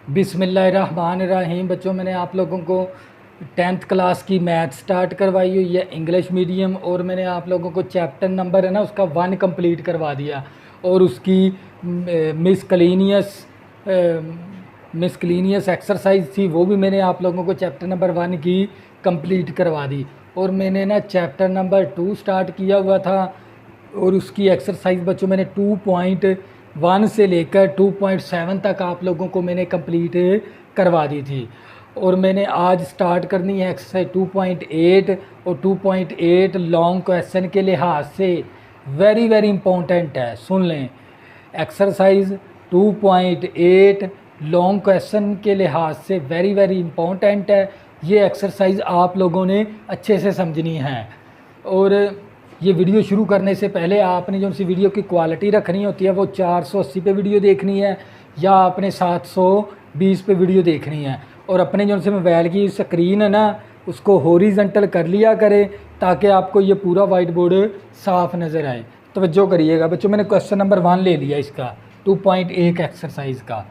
बिस्मिल्लाहिर्रहमानिर्रहीम। बच्चों, मैंने आप लोगों को 10th क्लास की मैथ स्टार्ट करवाई हुई है, इंग्लिश मीडियम, और मैंने आप लोगों को चैप्टर नंबर है ना उसका 1 कंप्लीट करवा दिया, और उसकी मिसक्लीनियस एक्सरसाइज थी वो भी मैंने आप लोगों को चैप्टर नंबर 1 की कंप्लीट करवा दी। और मैंने ना चैप्टर नंबर 2 स्टार्ट किया हुआ था, और उसकी एक्सरसाइज बच्चों मैंने 2.1 से लेकर 2.7 तक आप लोगों को मैंने कंप्लीट करवा दी थी। और मैंने आज स्टार्ट करनी है एक्सरसाइज 2.8, और 2.8 लॉन्ग क्वेश्चन के लिहाज से वेरी वेरी इंपॉर्टेंट है। सुन लें, एक्सरसाइज 2.8 लॉन्ग क्वेश्चन के लिहाज से वेरी वेरी इंपॉर्टेंट है। ये एक्सरसाइज आप लोगों ने अच्छे से समझनी है। और ये वीडियो शुरू करने से पहले आपने जो सी वीडियो की क्वालिटी रखनी होती है वो 480 पे वीडियो देखनी है, या आपने 720 पे वीडियो देखनी है। और अपने जो से मोबाइल की स्क्रीन है ना उसको हॉरिजॉन्टल कर लिया करें, ताकि आपको ये पूरा वाइट बोर्ड साफ नज़र आए। तवज्जो करिएगा बच्चों, मैंने क्वेश्चन नंबर 1 ले लिया इसका 2.1 एक्सरसाइज का।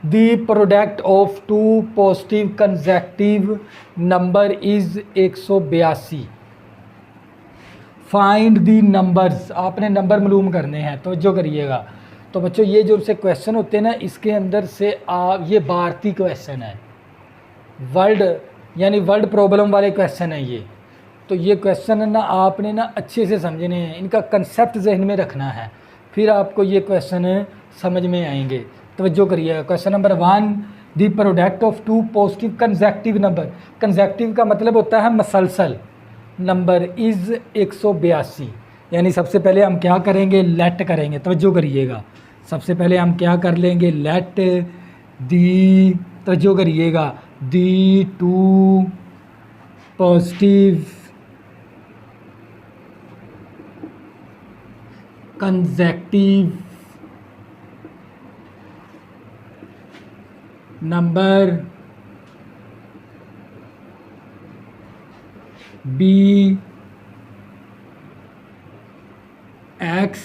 The product of two positive consecutive number is 182। Find the numbers, आपने नंबर मालूम करने हैं, तो जो करिएगा। तो बच्चों ये जो से क्वेश्चन होते हैं ना, इसके अंदर से ये भारतीय क्वेश्चन है, वर्ल्ड यानी वर्ल्ड प्रॉब्लम वाले क्वेश्चन है ये। तो ये क्वेश्चन है ना आपने ना अच्छे से समझने हैं, इनका कंसेप्ट जहन में रखना है, फिर आपको ये क्वेश्चन समझ में आएंगे। तो जो करिएगा। Question number 1, the product of two positive consecutive number. Consecutive का मतलब होता है मसलसल। Number is 182। यानी सबसे पहले हम क्या करेंगे, लेट करेंगे। तवज्जो करिएगा, सबसे पहले हम क्या कर लेंगे, लेट दी, तवज्जो करिएगा, the two positive consecutive number be X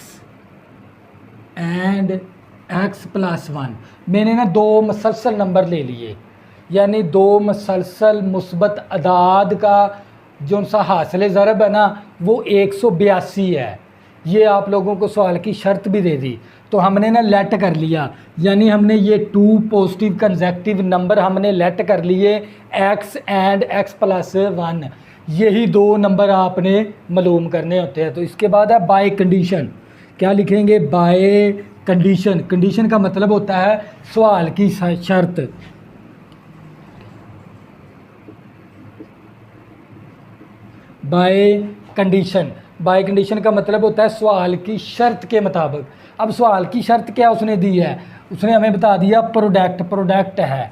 and X plus 1। मैंने ना दो मसलसल नंबर ले लिए, यानी दो मसलसल मुस्बत अदाद का जो सा हासिल ज़रब है ना वो 182 है। ये आप लोगों को सवाल की शर्त भी दे दी। तो हमने ना लेट कर लिया, यानी हमने ये टू पॉजिटिव कंसेक्टिव नंबर हमने लेट कर लिए एक्स एंड एक्स प्लस 1। यही दो नंबर आपने मालूम करने होते हैं। तो इसके बाद है बाय कंडीशन। क्या लिखेंगे, बाय कंडीशन। कंडीशन का मतलब होता है सवाल की शर्त। बाय कंडीशन, बाय कंडीशन का मतलब होता है सवाल की शर्त के मुताबिक। अब सवाल की शर्त क्या उसने दी है, उसने हमें बता दिया प्रोडक्ट है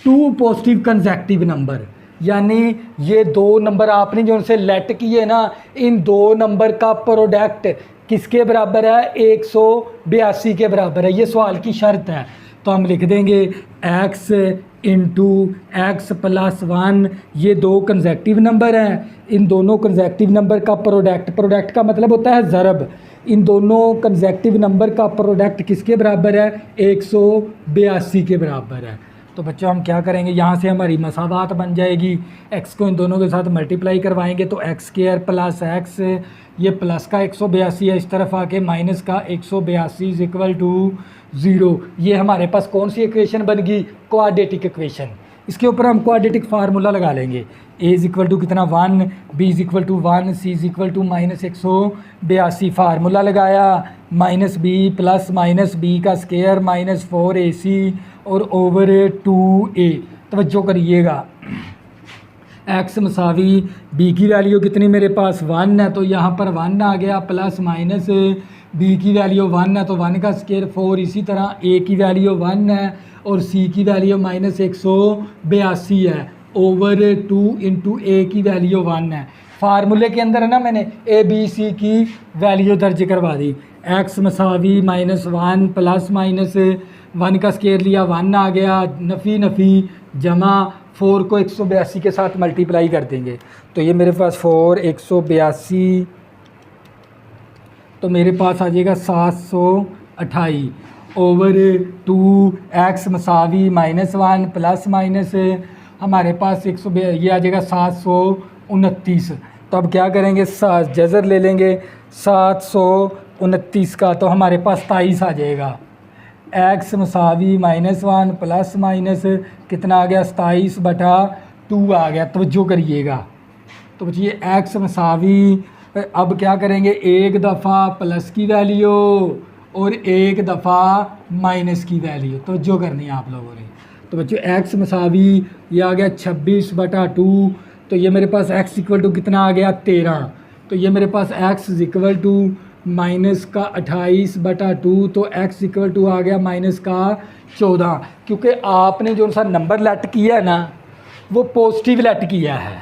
टू पॉजिटिव कंसेक्टिव नंबर, यानी ये दो नंबर आपने जो उनसे लेट किए ना, इन दो नंबर का प्रोडक्ट किसके बराबर है, 182 के बराबर है। ये सवाल की शर्त है। तो हम लिख देंगे x इंटू एक्स प्लस 1। ये दो कंसेक्टिव नंबर हैं, इन दोनों कंसेक्टिव नंबर का प्रोडक्ट का मतलब होता है ज़रब। इन दोनों कंसेक्टिव नंबर का प्रोडक्ट किसके बराबर है, 182 के बराबर है। तो बच्चों हम क्या करेंगे, यहाँ से हमारी मसावात बन जाएगी। x को इन दोनों के साथ मल्टीप्लाई करवाएंगे तो x² प्लस x, ये प्लस का 182 है, इस तरफ आके माइनस का 182 इज इक्वल टू 0। ये हमारे पास कौन सी इक्वेशन बन गई, क्वाड्रेटिक इक्वेशन। इसके ऊपर हम क्वाड्रेटिक फार्मूला लगा लेंगे। a इज इक्वल टू कितना 1, b is equal to 1, c is equal to minus 182। Formula लगाया, minus B plus minus B का स्केयर माइनस 4ac और ओवर 2a। तवज्जो करिएगा, x मसावी b की वैल्यू कितनी मेरे पास 1 है, तो यहाँ पर 1 आ गया, प्लस माइनस b की वैल्यू 1 है तो 1 का स्केयर 4। इसी तरह a की वैल्यू 1 है और c की वैल्यू माइनस 182 है, ओवर 2 इंटू a की वैल्यू 1 है। फार्मूले के अंदर है ना मैंने a b c की वैल्यू दर्ज करवा दी। x मसावी -1 प्लस माइनस 1 का स्केयर लिया, 1 आ गया, नफ़ी जमा 4 को 182 के साथ मल्टीप्लाई कर देंगे तो ये मेरे पास 4 182, तो मेरे पास आ जाएगा 728। ओवर 2x मसावी -1 प्लस माइनस हमारे पास 100 ये आ जाएगा 729। तो अब क्या करेंगे, जज़र ले लेंगे 729 का, तो हमारे पास 23 आ जाएगा। x मसावी -1 प्लस माइनस कितना आ गया, 27/2 आ गया। तवज्जो करिएगा। तो बच्चे x मसावी, अब क्या करेंगे, एक दफ़ा प्लस की वैल्यू और एक दफ़ा माइनस की वैल्यू, तो जो करनी है आप लोगों ने। तो बच्चों x मसावी ये आ गया 26/2, तो ये मेरे पास x इक्वल टू कितना आ गया, 13। तो ये मेरे पास x इक्वल टू माइनस का 28/2, तो x इक्वल टू आ गया माइनस का 14। क्योंकि आपने जो सा नंबर लेट किया है ना, वो पॉजिटिव लेट किया है,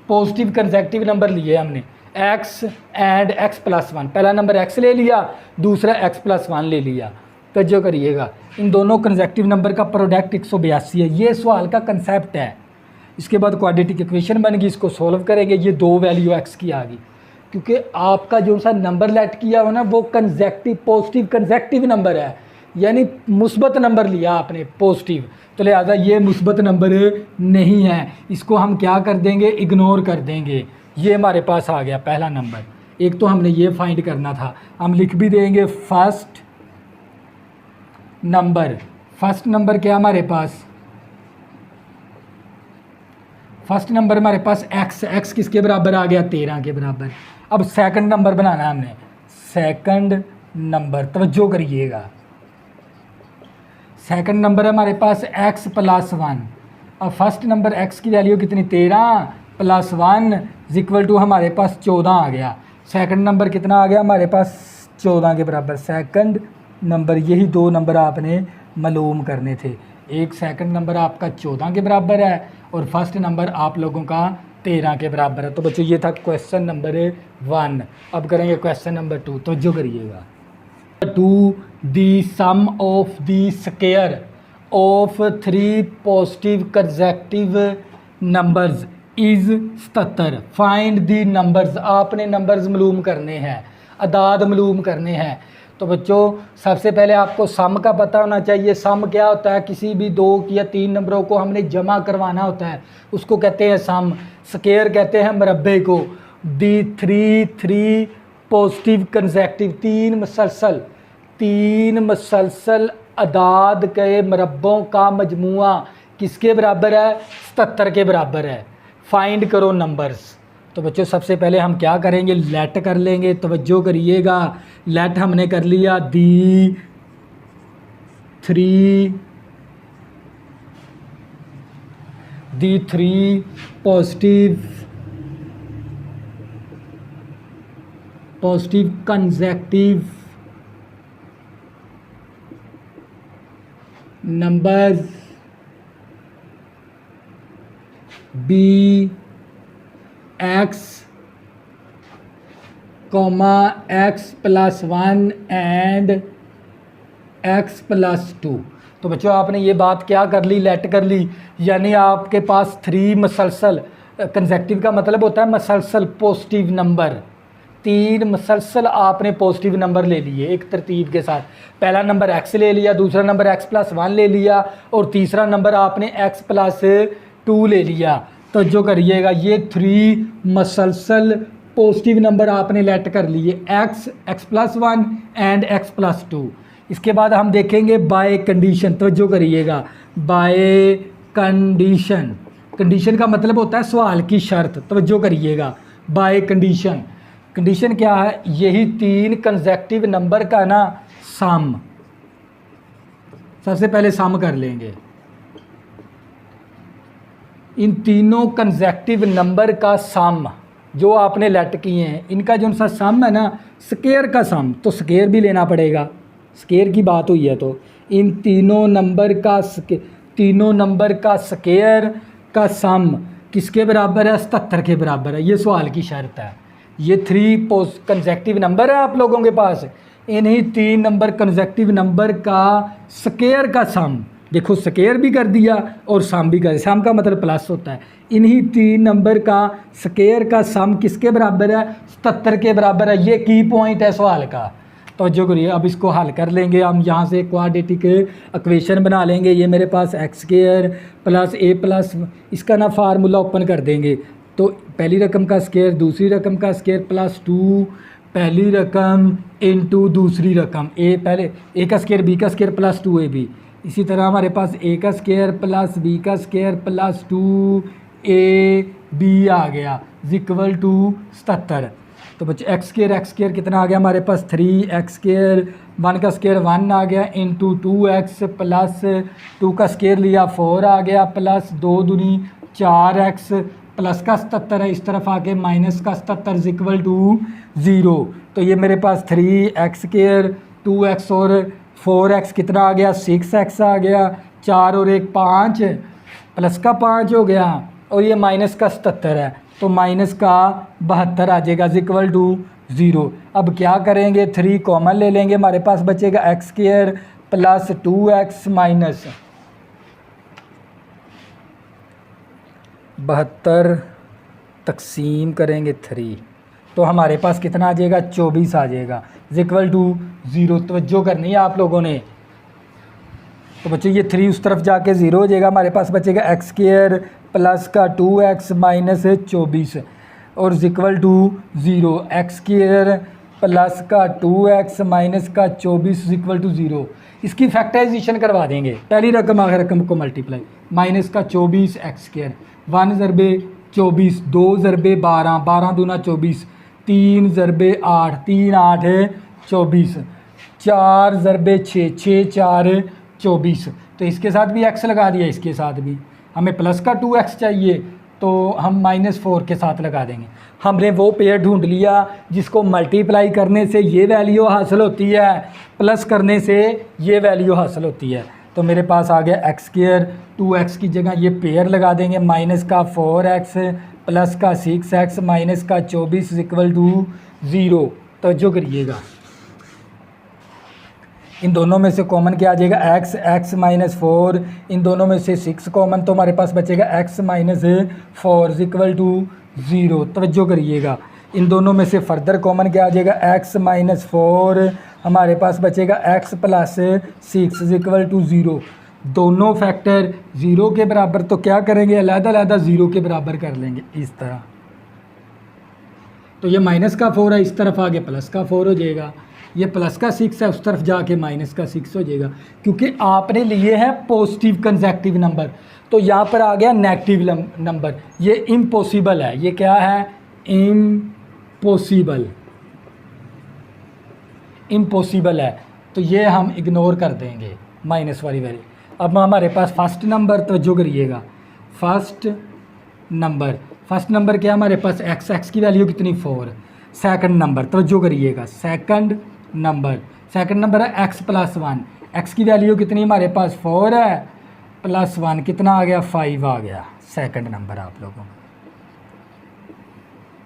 पॉजिटिव कंसेक्टिव नंबर लिए हमने, x एंड x+1। पहला नंबर x ले लिया, दूसरा x+1 ले लिया। तो जो करिएगा, इन दोनों कंसेक्टिव नंबर का प्रोडक्ट 182 है। ये सवाल का कंसेप्ट है। इसके बाद क्वाड्रेटिक इक्वेशन बन गई, इसको सॉल्व करेंगे, ये 2 वैल्यू x की आ गई। क्योंकि आपका जो सा नंबर लेट किया हो ना, वो कंसेक्टिव पॉजिटिव कंसेक्टिव नंबर है, यानी मुस्बत नंबर लिया आपने पॉजिटिव, तो लिहाजा ये मुस्बत नंबर नहीं है, इसको हम क्या कर देंगे, इग्नोर कर देंगे। ये हमारे पास आ गया पहला नंबर। एक तो हमने ये फाइंड करना था, हम लिख भी देंगे फर्स्ट नंबर। फर्स्ट नंबर क्या हमारे पास, फर्स्ट नंबर हमारे पास x किसके बराबर आ गया, 13 के बराबर। अब सेकंड नंबर बनाना है हमने, सेकंड नंबर, तवज्जो करिएगा। सेकंड नंबर है हमारे पास x+1। अब फर्स्ट नंबर x की वैल्यू कितनी, 13 + 1 इक्वल टू हमारे पास 14 आ गया। सेकंड नंबर कितना आ गया हमारे पास, 14 के बराबर। सेकंड नंबर, यही 2 नंबर आपने मालूम करने थे। एक सेकंड नंबर आपका 14 के बराबर है और फर्स्ट नंबर आप लोगों का 13 के बराबर है। तो बच्चों ये था क्वेश्चन नंबर 1। अब करेंगे क्वेश्चन नंबर 2, तो जो करिएगा। 2 the sum of the square of 3 positive consecutive numbers is 77। Find the numbers, आपने नंबर्स मालूम करने हैं, अदाद मालूम करने हैं। तो बच्चों सबसे पहले आपको सम का पता होना चाहिए। सम क्या होता है, किसी भी 2 या 3 नंबरों को हमने जमा करवाना होता है, उसको कहते हैं सम। स्क्वायर कहते हैं मरबे को। दी 3 पॉजिटिव कंसेक्टिव, 3 मुसलसल अदाद के मरबों का मजमुआ किसके बराबर है, 77 के बराबर है। फाइंड करो नंबर्स। तो बच्चों सबसे पहले हम क्या करेंगे, लेट कर लेंगे। तवज्जो करिएगा, लेट हमने कर लिया the 3 positive consecutive numbers be x, x+1 and x+2। तो बच्चों आपने ये बात क्या कर ली, लेट कर ली। यानी आपके पास 3 मसलसल, कंसेक्टिव का मतलब होता है मसलसल पॉजिटिव नंबर। 3 मसलसल आपने पॉजिटिव नंबर ले लिए एक तरतीब के साथ। पहला नंबर x ले लिया, दूसरा नंबर x+1 ले लिया और तीसरा नंबर आपने x+2 ले लिया। तो जो करिएगा, ये 3 मसलसल पॉजिटिव नंबर आपने लेट कर लिए, x+1 एंड x+2। इसके बाद हम देखेंगे बाय कंडीशन। तो जो करिएगा, बाय कंडीशन, कंडीशन का मतलब होता है सवाल की शर्त। तो जो करिएगा, बाय कंडीशन, कंडीशन क्या है, यही 3 कंसेक्टिव नंबर का ना सम। सबसे पहले सम कर लेंगे, इन तीनों कंसेक्टिव नंबर का सम जो आपने लेट किए हैं, इनका जो सा सम है ना, स्क्वायर का सम, तो स्क्वायर भी लेना पड़ेगा, स्क्वायर की बात हुई है। तो इन तीनों नंबर का स्क्वायर का सम किसके बराबर है, 77 के बराबर है। ये सवाल की शर्त है। ये 3 कंसेक्टिव नंबर है आप लोगों के पास, इन्हीं 3 नंबर कंसेक्टिव नंबर का स्क्वायर का सम, देखो स्क्वायर भी कर दिया और सम भी कर दिया, सम का मतलब प्लस होता है। इन्हीं 3 नंबर का स्क्वायर का सम किसके बराबर है, 77 के बराबर है। ये की पॉइंट है सवाल का। तवज्जो करिए, अब इसको हल कर लेंगे हम। यहाँ से क्वाड्रेटिक इक्वेशन बना लेंगे। ये मेरे पास एक्स स्क्वायर प्लस ए प्लस, इसका ना फार्मूला ओपन कर देंगे। तो पहली रकम का स्क्वायर दूसरी रकम का स्क्वायर प्लस 2 पहली रकम इनटू दूसरी रकम, ए पहले ए का स्क्वायर बी का स्क्वायर प्लस 2ab। इसी तरह हमारे पास ए का स्क्वायर प्लस बी का स्क्वायर प्लस 2ab आ गया इक्वल टू 77। तो बच्चे एक्स स्क्वायर कितना आ गया हमारे पास 3 एक्स स्क्वायर 1 का स्क्वायर 1 आ गया इंटू 2x प्लस 2 का स्क्वायर लिया 4 आ गया प्लस 2 दूनी 4x प्लस का 77 है, इस तरफ आके माइनस का 77 इक्वल टू 0। तो ये मेरे पास 3 एक्स स्क्वायर 2x और 4x कितना आ गया 6x आ गया, 4 और 1 5 प्लस का 5 हो गया, और ये माइनस का 77 है तो माइनस का 72 आ जाएगा इक्वल टू 0। अब क्या करेंगे 3 कॉमन ले लेंगे, हमारे पास बचेगा x square plus 2x minus 72 तकसीम करेंगे 3, तो हमारे पास कितना आ जाएगा 24 आ जाएगा इक्वल टू 0। तवज्जो करनी है आप लोगों ने। तो बच्चे ये 3 उस तरफ जाके 0 हो जाएगा, हमारे पास बचेगा एक्स स्क्वायर प्लस का 2x माइनस 24 और equal to 0। X square plus का 2x माइनस का 24 इक्वल टू 0। इसकी फैक्टराइजेशन करवा देंगे, पहली रकम आखिरी रकम को मल्टीप्लाई, माइनस का 24 एक्स स्क्वायर 1 ज़रबे 24 2 ज़रबे 12 12 दूना 24 3 ज़रबे 8 3 8 है 24 4 ज़रबे 6 6 4 24। तो इसके साथ भी x लगा दिया, इसके साथ भी हमें प्लस का 2x चाहिए तो हम -4 के साथ लगा देंगे। हमने वो पेयर ढूंढ लिया जिसको मल्टीप्लाई करने से ये वैल्यू हासिल होती है, प्लस करने से ये वैल्यू हासिल होती है। तो मेरे पास आ गया एक्स स्क्वायर 2x की जगह ये पेयर लगा देंगे, माइनस का 4x प्लस का 6x माइनस का 24 इक्वल टू 0। तवज्जो करिएगा, इन दोनों में से कॉमन क्या आ जाएगा x माइनस 4, इन दोनों में से 6 कॉमन, तो हमारे पास बचेगा x माइनस 4 इक्वल टू 0। तवज्जो करिएगा, इन दोनों में से फर्दर कॉमन क्या आ जाएगा x माइनस 4, हमारे पास बचेगा x प्लस 6 इक्वल टू 0। दोनों फैक्टर 0 के बराबर, तो क्या करेंगे अलग-अलग 0 के बराबर कर लेंगे इस तरह। तो ये माइनस का 4 है, इस तरफ आगे प्लस का 4 हो जाएगा, ये प्लस का 6 है उस तरफ जाके माइनस का 6 हो जाएगा, क्योंकि आपने लिए हैं पॉजिटिव कंसेक्टिव नंबर। तो यहाँ पर आ गया नेगेटिव नंबर, ये इम्पॉसिबल है। ये क्या है इम्पॉसिबल, इम्पॉसिबल है, तो ये हम इग्नोर कर देंगे माइनस वाली वैल्यू। अब हमारे पास फर्स्ट नंबर, तवज्जो करिएगा, फर्स्ट नंबर क्या हमारे पास x की वैल्यू कितनी 4। सेकंड नंबर, तवज्जो करिएगा, सेकंड नंबर है x प्लस 1, x की वैल्यू कितनी हमारे पास 4 है प्लस 1 कितना आ गया 5 आ गया। सेकंड नंबर आप लोगों को,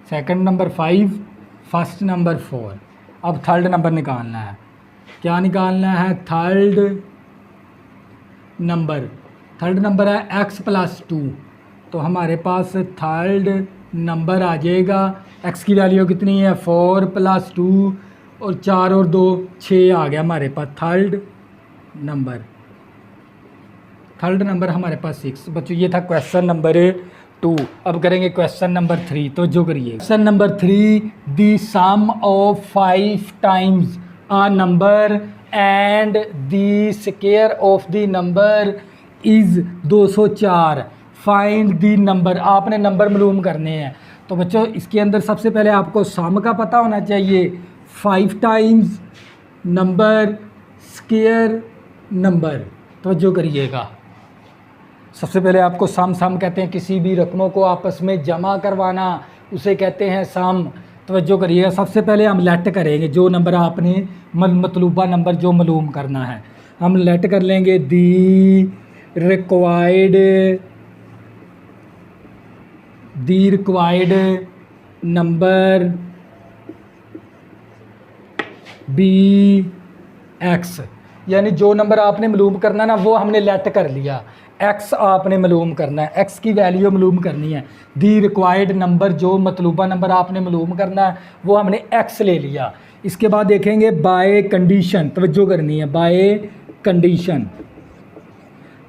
सेकंड नंबर 5, फर्स्ट नंबर 4। अब थर्ड नंबर निकालना है, क्या निकालना है थर्ड नंबर है x प्लस 2, तो हमारे पास थर्ड नंबर आ जाएगा, x की वैल्यू कितनी है 4 प्लस 2 और 4 और 2 6 आ गया हमारे पास थर्ड नंबर हमारे पास 6। बच्चों ये था क्वेश्चन नंबर 2। अब करेंगे क्वेश्चन नंबर 3, तो जो करिए question number 3, the sum of 5 times a number and the square of the number is 204, find the number. आपने नंबर मालूम करने हैं, तो बच्चों इसके अंदर सबसे पहले आपको सम का पता होना चाहिए, 5 टाइम्स नंबर स्क्वायर नंबर। तो जो करिएगा, सबसे पहले आपको सम कहते हैं, किसी भी रकमों को आपस में जमा करवाना उसे कहते हैं सम। तवज्जो करिएगा, सबसे पहले हम लेट करेंगे जो नंबर आपने मतलूबा नंबर जो मालूम करना है, हम लेट कर लेंगे the required number be x, यानी जो नंबर आपने मालूम करना ना वो हमने लेट कर लिया, एक्स आपने मालूम करना है, एक्स की वैल्यू मालूम करनी है। दी रिक्वायर्ड नंबर जो मतलूबा नंबर आपने मालूम करना है वो हमने एक्स ले लिया। इसके बाद देखेंगे बाय कंडीशन, तवज्जो करनी है, बाय कंडीशन।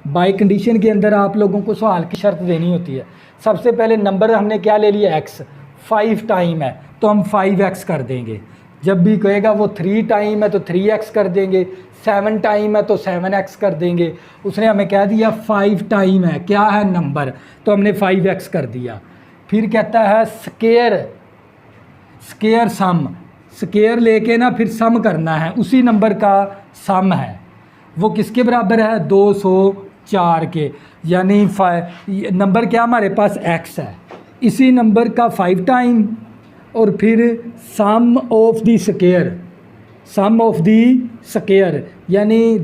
बाय कंडीशन के अंदर आप लोगों को सवाल की शर्त देनी होती है। सबसे पहले नंबर हमने क्या ले लिया, x, 5 टाइम है तो हम 5x कर देंगे। जब भी कहेगा वो 3 टाइम है तो 3x कर देंगे, 7 टाइम है तो 7x कर देंगे। उसने हमें कह दिया 5 टाइम है, क्या है नंबर, तो हमने 5x कर दिया। फिर कहता है स्केयर, स्केयर सम, स्केयर लेके ना फिर सम करना है, उसी नंबर का सम है, वो किसके बराबर है, 204 के। यानी नंबर क्या हमारे पास x है, इसी नंबर का 5 टाइम और फिर sum of the square, sum of the square यानी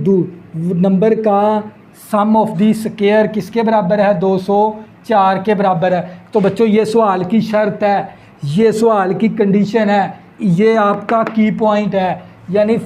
नंबर का सम ऑफ द स्केयर किसके बराबर है, 204 के बराबर है। तो बच्चों ये सवाल की शर्त है, ये सवाल की कंडीशन है, ये आपका की पॉइंट है। यानी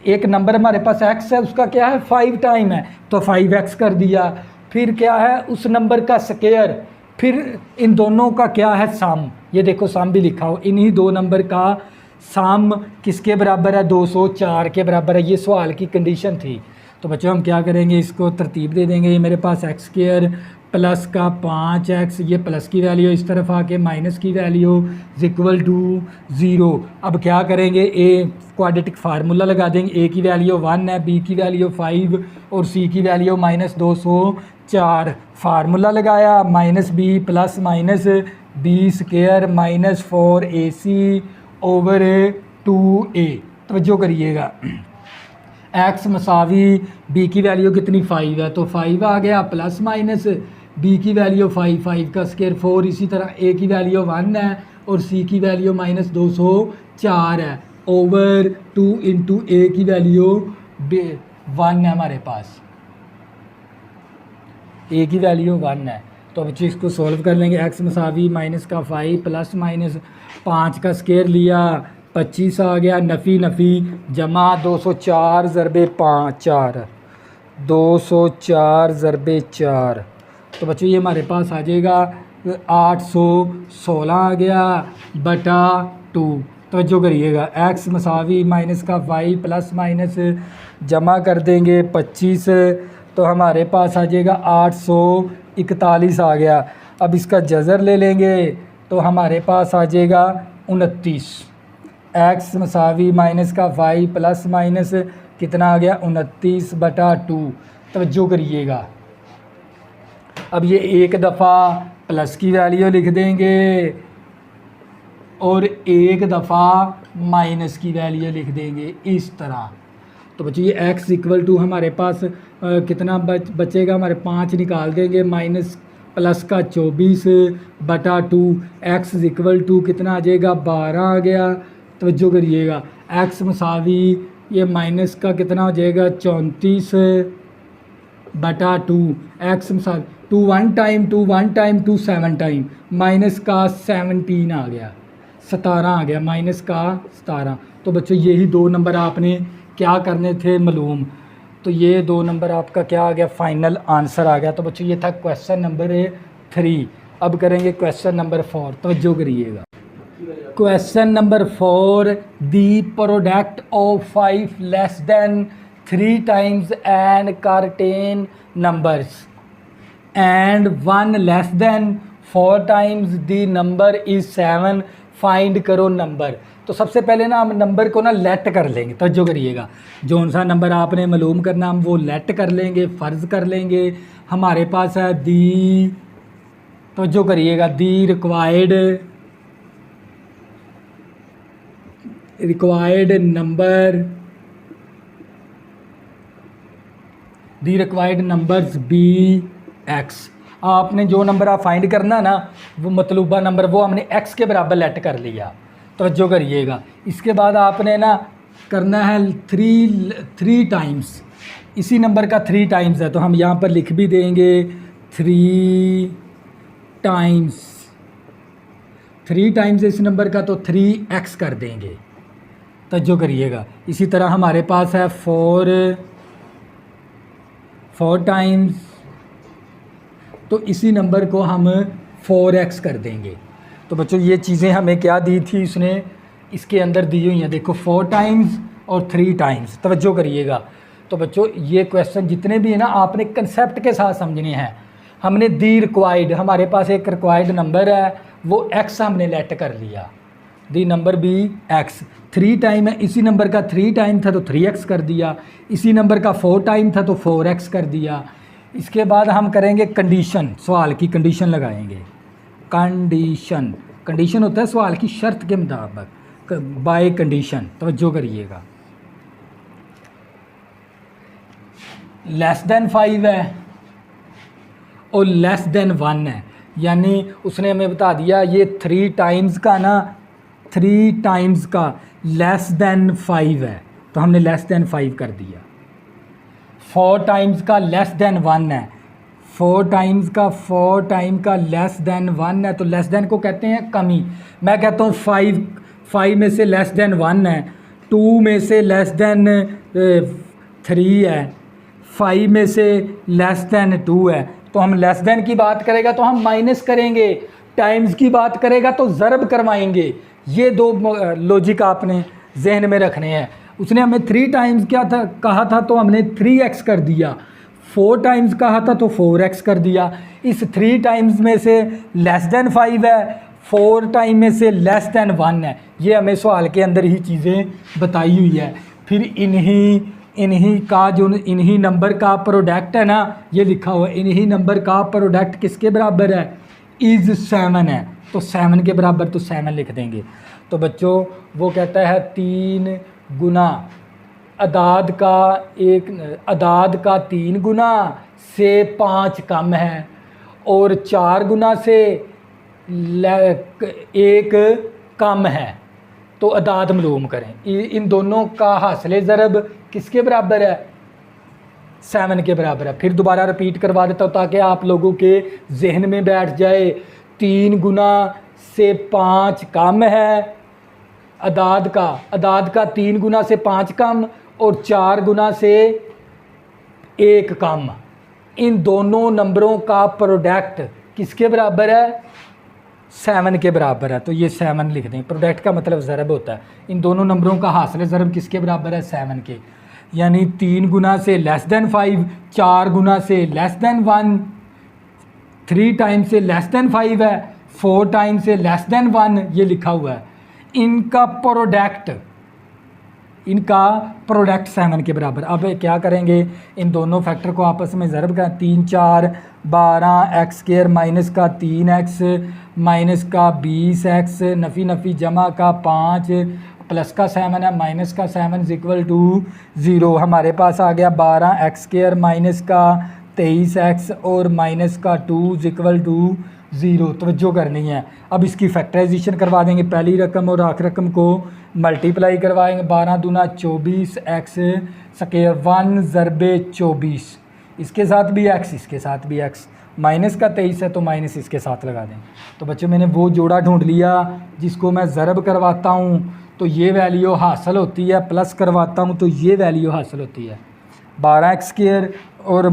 एक नंबर हमारे पास x है, उसका क्या है, 5 टाइम है तो 5x कर दिया। फिर क्या है, उस नंबर का स्केयर, फिर इन दोनों का क्या है, सम। ये देखो सम भी लिखा हो, इन्हीं दो नंबर का सम किसके बराबर है, 204 के बराबर है। ये सवाल की कंडीशन थी। तो बच्चों हम क्या करेंगे, इसको तरतीब दे देंगे। ये मेरे पास एक्स स्क्वायर प्लस का 5x, ये प्लस की वैल्यू इस तरफ आके माइनस की वैल्यू इक्वल टू 0। अब क्या करेंगे, ए क्वाड्रेटिक फार्मूला लगा देंगे। ए की वैल्यू 1 है, बी की वैल्यू 5 और सी की वैल्यू -204। फार्मूला लगाया, minus B plus minus B square minus 4ac over 2a। तवज्जो करिएगा, x मसावी b की वैल्यू कितनी, 5 है तो 5 आ गया, प्लस माइनस b की वैल्यू 5, 5 का स्क्वायर 4। इसी तरह a की वैल्यू 1 है और c की वैल्यू -204 है ओवर 2 इंटू a की वैल्यू 1 है हमारे पास, a की वैल्यू 1 है। तो अब इसको सॉल्व कर लेंगे। x मसावी माइनस का 5 प्लस माइनस 5 का स्क्वायर लिया, 25 आ गया, नफ़ी नफ़ी जमा 204 ज़रबे 5 4, 204 ज़रबे 4। तो बच्चों ये हमारे पास आ जाएगा 816 आ गया बटा 2। तवज्जो करिएगा, x मसावी माइनस का 5 प्लस माइनस जमा कर देंगे 25 तो हमारे पास आ जाएगा 841 आ गया। अब इसका जज़र ले लेंगे तो हमारे पास आ जाएगा 29। x मसावी माइनस का 5 प्लस माइनस कितना आ गया, 29 बटा 2। तवज्जो करिएगा, अब ये एक दफ़ा प्लस की वैल्यू लिख देंगे और एक दफ़ा माइनस की वैल्यू लिख देंगे इस तरह। तो बच्चों ये x इक्वल टू हमारे पास कितना बचेगा, हमारे 5 निकाल देंगे, माइनस प्लस का 24 बटा 2, x इक्वल टू कितना आ जाएगा, 12 आ गया। तवज्जो करिएगा, x मसावी ये माइनस का कितना हो जाएगा, 34 बटा 2, x मसावी 2 1 time 2 1 time 2 7 time, minus का 17 आ गया, 17 आ गया, माइनस का 17। तो बच्चों यही दो नंबर आपने क्या करने थे, मालूम। तो ये दो नंबर आपका क्या आ गया, फाइनल आंसर आ गया। तो बच्चों ये था क्वेश्चन नंबर 3। अब करेंगे क्वेश्चन नंबर 4। तवज्जो करिएगा, question number 4, the product of 5 less than 3 times and contain numbers and 1 less than 4 times the number is 7, find करो नंबर। तो सबसे पहले ना हम नंबर को ना लेट कर लेंगे। तवज्जो करिएगा, जौन सा नंबर आपने मालूम करना हम वो लेट कर लेंगे, फ़र्ज़ कर लेंगे। हमारे पास है दी, तवज्जो करिएगा, the required number, the required numbers be x. आपने जो नंबर आप फाइंड करना ना वो मतलूबा नंबर वो हमने x के बराबर लेट कर लिया। तवज्जो करिएगा, इसके बाद आपने ना करना है 3 टाइम्स, इसी नंबर का 3 टाइम्स है तो हम यहाँ पर लिख भी देंगे 3 टाइम्स, 3 टाइम्स इस नंबर का तो 3x कर देंगे। तवज्जो करिएगा, इसी तरह हमारे पास है 4 टाइम्स, तो इसी नंबर को हम 4x कर देंगे। तो बच्चों ये चीज़ें हमें क्या दी थी उसने, इसके अंदर दी हुई हैं, देखो 4 टाइम्स और 3 टाइम्स, तवज्जो करिएगा। तो बच्चों ये क्वेश्चन जितने भी हैं ना आपने कंसेप्ट के साथ समझने हैं। हमने दी रिक्वायर्ड, हमारे पास एक रिक्वायर्ड नंबर है, वो x हमने लेट कर लिया, the number B x, 3 time है, इसी नंबर का 3 टाइम था तो 3x कर दिया, इसी नंबर का 4 टाइम था तो 4x कर दिया। इसके बाद हम करेंगे कंडीशन, सवाल की कंडीशन लगाएंगे। कंडीशन, कंडीशन होता है सवाल की शर्त के मुताबिक, बाय कंडीशन, तवज्जो करिएगा। लेस देन 5 है और लेस देन 1 है, यानी उसने हमें बता दिया ये 3 टाइम्स का ना, 3 टाइम्स का लेस देन 5 है, तो हमने लेस देन 5 कर दिया। 4 टाइम्स का लेस देन 1 है, 4 टाइम्स का 4 टाइम का लेस देन 1 है, तो लेस देन को कहते हैं कमी। मैं कहता हूँ 5 में से लेस देन 1 है, 2 में से लेस देन 3 है, 5 में से लेस देन 2 है। तो हम लेस देन की बात करेगा तो हम माइनस करेंगे, टाइम्स की बात करेगा तो ज़रब करवाएंगे। ये दो लॉजिक आपने जहन में रखने हैं। उसने हमें 3 टाइम्स क्या था कहा था तो हमने 3x कर दिया, 4 टाइम्स कहा था तो 4x कर दिया। इस 3 टाइम्स में से लेस देन 5 है, 4 टाइम में से लेस देन 1 है। ये हमें सवाल के अंदर ही चीज़ें बताई हुई है। फिर इन्हीं का जो इन्हीं नंबर का प्रोडक्ट है ना, ये लिखा हुआ है, इन्हीं नंबर का प्रोडक्ट किसके बराबर है, इज़ 7 है, तो 7 के बराबर तो 7 लिख देंगे। तो बच्चों वो कहता है 3 गुना अदाद का 3 गुना से 5 कम है और 4 गुना से 1 कम है, तो अदाद मालूम करें। इन दोनों का हासिल ज़रब किसके बराबर है, 7 के बराबर है। फिर दोबारा रिपीट करवा देता हूँ ताकि आप लोगों के जहन में बैठ जाए। 3 गुना से 5 कम है अदाद का 3 गुना से 5 कम और 4 गुना से 1 कम। इन दोनों नंबरों का प्रोडक्ट किसके बराबर है, 7 के बराबर है, तो ये 7 लिख दें। प्रोडक्ट का मतलब ज़रब होता है। इन दोनों नंबरों का हासिल ज़रब किसके बराबर है, 7 के। यानी 3 गुना से लेस देन 5, 4 गुना से लेस देन 1, 3 टाइम से लेस देन 5 है, 4 टाइम से लेस देन 1, ये लिखा हुआ है। इनका प्रोडक्ट 7 के बराबर। अब क्या करेंगे, इन दोनों फैक्टर को आपस में ज़रब का 3 4 12 एक्स स्क्वायर माइनस का 3x माइनस का 20x, नफ़ी नफ़ी जमा का 5 प्लस का 7 है माइनस का 7 इक्वल टू 0। हमारे पास आ गया 12 एक्स स्क्वायर माइनस का 23x और माइनस का 2 इक्वल टू 0। तवज्जो करनी है। अब इसकी फैक्टराइजेशन करवा देंगे। पहली रकम और आखिरी रकम को मल्टीप्लाई करवाएंगे। 12 दूना 24 एक्स स्क्वायर 1 ज़रबे 24, इसके साथ भी x, इसके साथ भी x, माइनस का 23 है तो माइनस इसके साथ लगा दें। तो बच्चों मैंने वो जोड़ा ढूंढ लिया जिसको मैं ज़रब करवाता हूँ तो ये वैल्यू हासिल होती है, प्लस करवाता हूँ तो ये वैल्यू हासिल होती है। 12 एक्स स्क्वायर और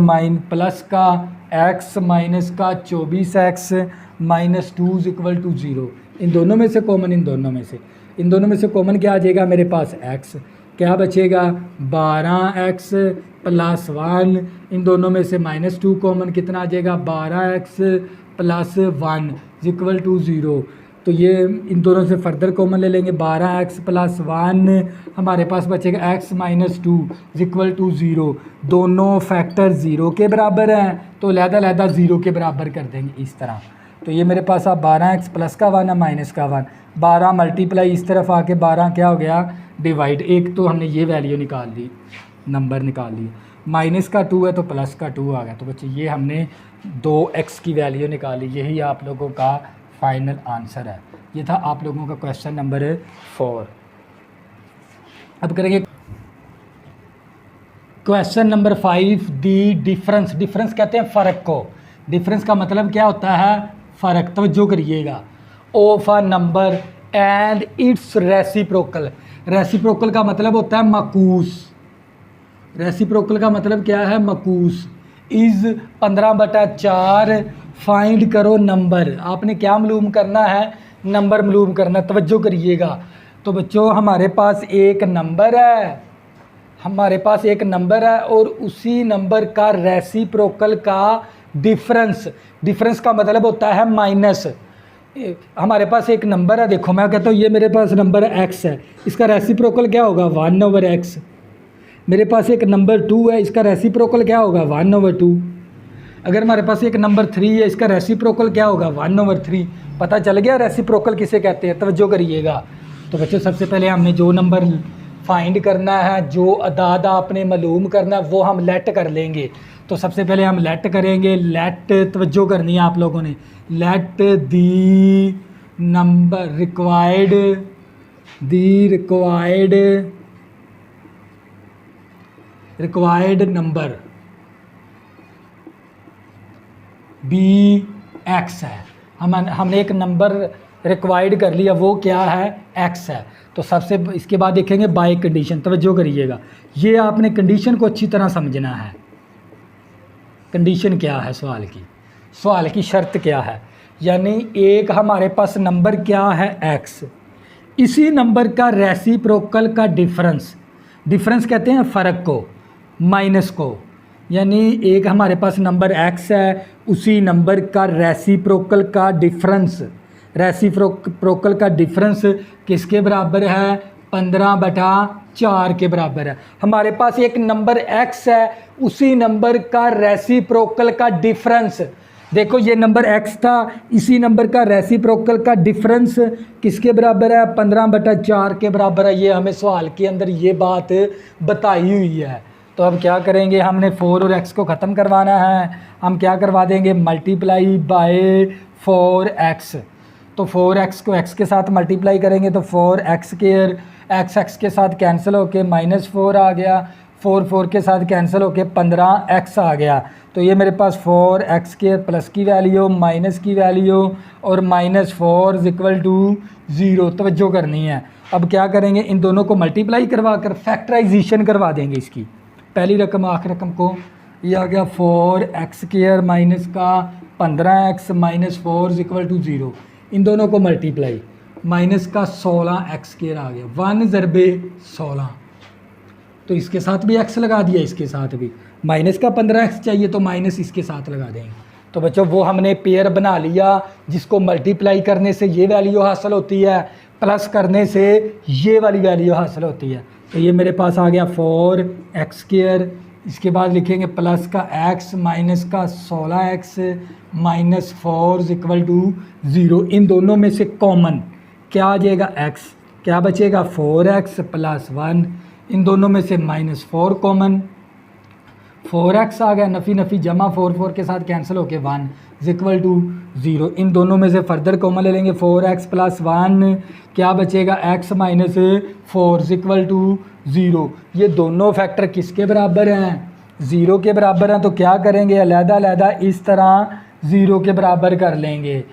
प्लस का x माइनस का 24x माइनस 2 इक्वल टू 0। इन दोनों में से कॉमन, इन दोनों में से कॉमन क्या आ जाएगा, मेरे पास x, क्या बचेगा 12x प्लस 1। इन दोनों में से माइनस 2 कॉमन, कितना आ जाएगा 12x प्लस 1 इक्वल टू 0। तो ये इन दोनों से फर्दर कॉमन ले लेंगे। 12x प्लस 1 हमारे पास बचेगा x माइनस 2 इक्वल टू 0। दोनों फैक्टर 0 के बराबर हैं तो लहदा 0 के बराबर कर देंगे इस तरह। तो ये मेरे पास अब 12x प्लस का 1 है माइनस का 1, 12 मल्टीप्लाई इस तरफ आके 12 क्या हो गया डिवाइड। एक तो हमने ये वैल्यू निकाल ली, नंबर निकाल ली। माइनस का 2 है तो प्लस का 2 आ गया। तो बच्चे ये हमने 2x की वैल्यू निकाली। यही आप लोगों का फाइनल आंसर है। ये था आप लोगों का क्वेश्चन नंबर 4। अब करेंगे क्वेश्चन नंबर 5, दी डिफरेंस। डिफरेंस कहते हैं फ़र्क को। डिफरेंस का मतलब क्या होता है, फ़र्क। तवज्जो करिएगा। Of a number and it's reciprocal. Reciprocal का मतलब होता है मकूस। रेसिप्रोकल का मतलब क्या है, मकूस। इज़ 15/4 फाइंड करो नंबर। आपने क्या मालूम करना है, नंबर मालूम करना। तवज्जो करिएगा। तो बच्चों हमारे पास एक नंबर है, हमारे पास एक नंबर है और उसी नंबर का रेसिप्रोकल का डिफरेंस, डिफरेंस का मतलब होता है माइनस। हमारे पास एक नंबर है, देखो मैं कहता हूँ ये मेरे पास नंबर x है, इसका रेसिप्रोकल क्या होगा 1/x। मेरे पास एक नंबर 2 है, इसका रेसिप्रोकल क्या होगा 1/2। अगर हमारे पास एक नंबर 3 है, इसका रेसिप्रोकल क्या होगा 1/3। पता चल गया रेसिप्रोकल किसे कहते हैं, तवज्जो करिएगा। तो बच्चों सबसे पहले हमें जो नंबर फाइंड करना है, जो अदाद आपने मालूम करना है, वो हम लेट कर लेंगे। तो सबसे पहले हम लेट करेंगे, लेट तवज्जो करनी है आप लोगों ने, let the number required, required number be x है। हमने एक नंबर रिक्वायर्ड कर लिया, वो क्या है एक्स है। तो सबसे इसके बाद देखेंगे बाय कंडीशन, तवज्जो करिएगा, ये आपने कंडीशन को अच्छी तरह समझना है। कंडीशन क्या है सवाल की शर्त क्या है, यानी एक हमारे पास नंबर क्या है एक्स, इसी नंबर का रेसिप्रोकल का डिफरेंस, डिफरेंस कहते हैं फ़र्क को, माइनस को, यानी एक हमारे पास नंबर x है, उसी नंबर का रेसिप्रोकल का डिफरेंस, रेसिप्रोकल का डिफरेंस किसके बराबर है 15/4 के बराबर है। हमारे पास एक नंबर x है, उसी नंबर का रेसिप्रोकल का डिफरेंस, देखो ये नंबर x था, इसी नंबर का रेसिप्रोकल का डिफरेंस किसके बराबर है 15/4 के बराबर है। ये हमें सवाल के अंदर ये बात बताई हुई है। तो अब क्या करेंगे, हमने 4 और x को ख़त्म करवाना है, हम क्या करवा देंगे मल्टीप्लाई बाय 4x। तो 4x को x के साथ मल्टीप्लाई करेंगे तो 4x स्क्वायर, x के साथ कैंसिल होके -4 आ गया, 4 के साथ कैंसिल होके 15x आ गया। तो ये मेरे पास 4x स्क्वायर प्लस की वैल्यू माइनस की वैल्यू और -4 = 0, तवज्जो करनी है। अब क्या करेंगे, इन दोनों को मल्टीप्लाई करवा कर फैक्टराइजेशन करवा देंगे इसकी, पहली रकम आखिरी रकम को, ये आ गया 4x स्क्वायर माइनस का 15x -4 = 0, इन दोनों को मल्टीप्लाई, माइनस का 16x स्क्वायर आ गया, 1 × 16। तो इसके साथ भी x लगा दिया, इसके साथ भी माइनस का 15x चाहिए तो माइनस इसके साथ लगा देंगे। तो बच्चों वो हमने पेयर बना लिया, जिसको मल्टीप्लाई करने से ये वैल्यू हासिल होती है, प्लस करने से ये वाली वैल्यू हासिल होती है। तो ये मेरे पास आ गया 4x स्क्वायर, इसके बाद लिखेंगे प्लस का x माइनस का 16x -4 = 0। इन दोनों में से कॉमन क्या आ जाएगा x, क्या बचेगा 4x + 1, इन दोनों में से -4 कॉमन, 4x आ गया, नफ़ी नफ़ी जमा 4 के साथ कैंसिल होके 1 = 0। इन दोनों में से फर्दर कॉमन ले लेंगे, 4x + 1 क्या बचेगा x -4 = 0। ये दोनों फैक्टर किसके बराबर हैं 0 के बराबर हैं। तो क्या करेंगे, अलहदा इस तरह 0 के बराबर कर लेंगे।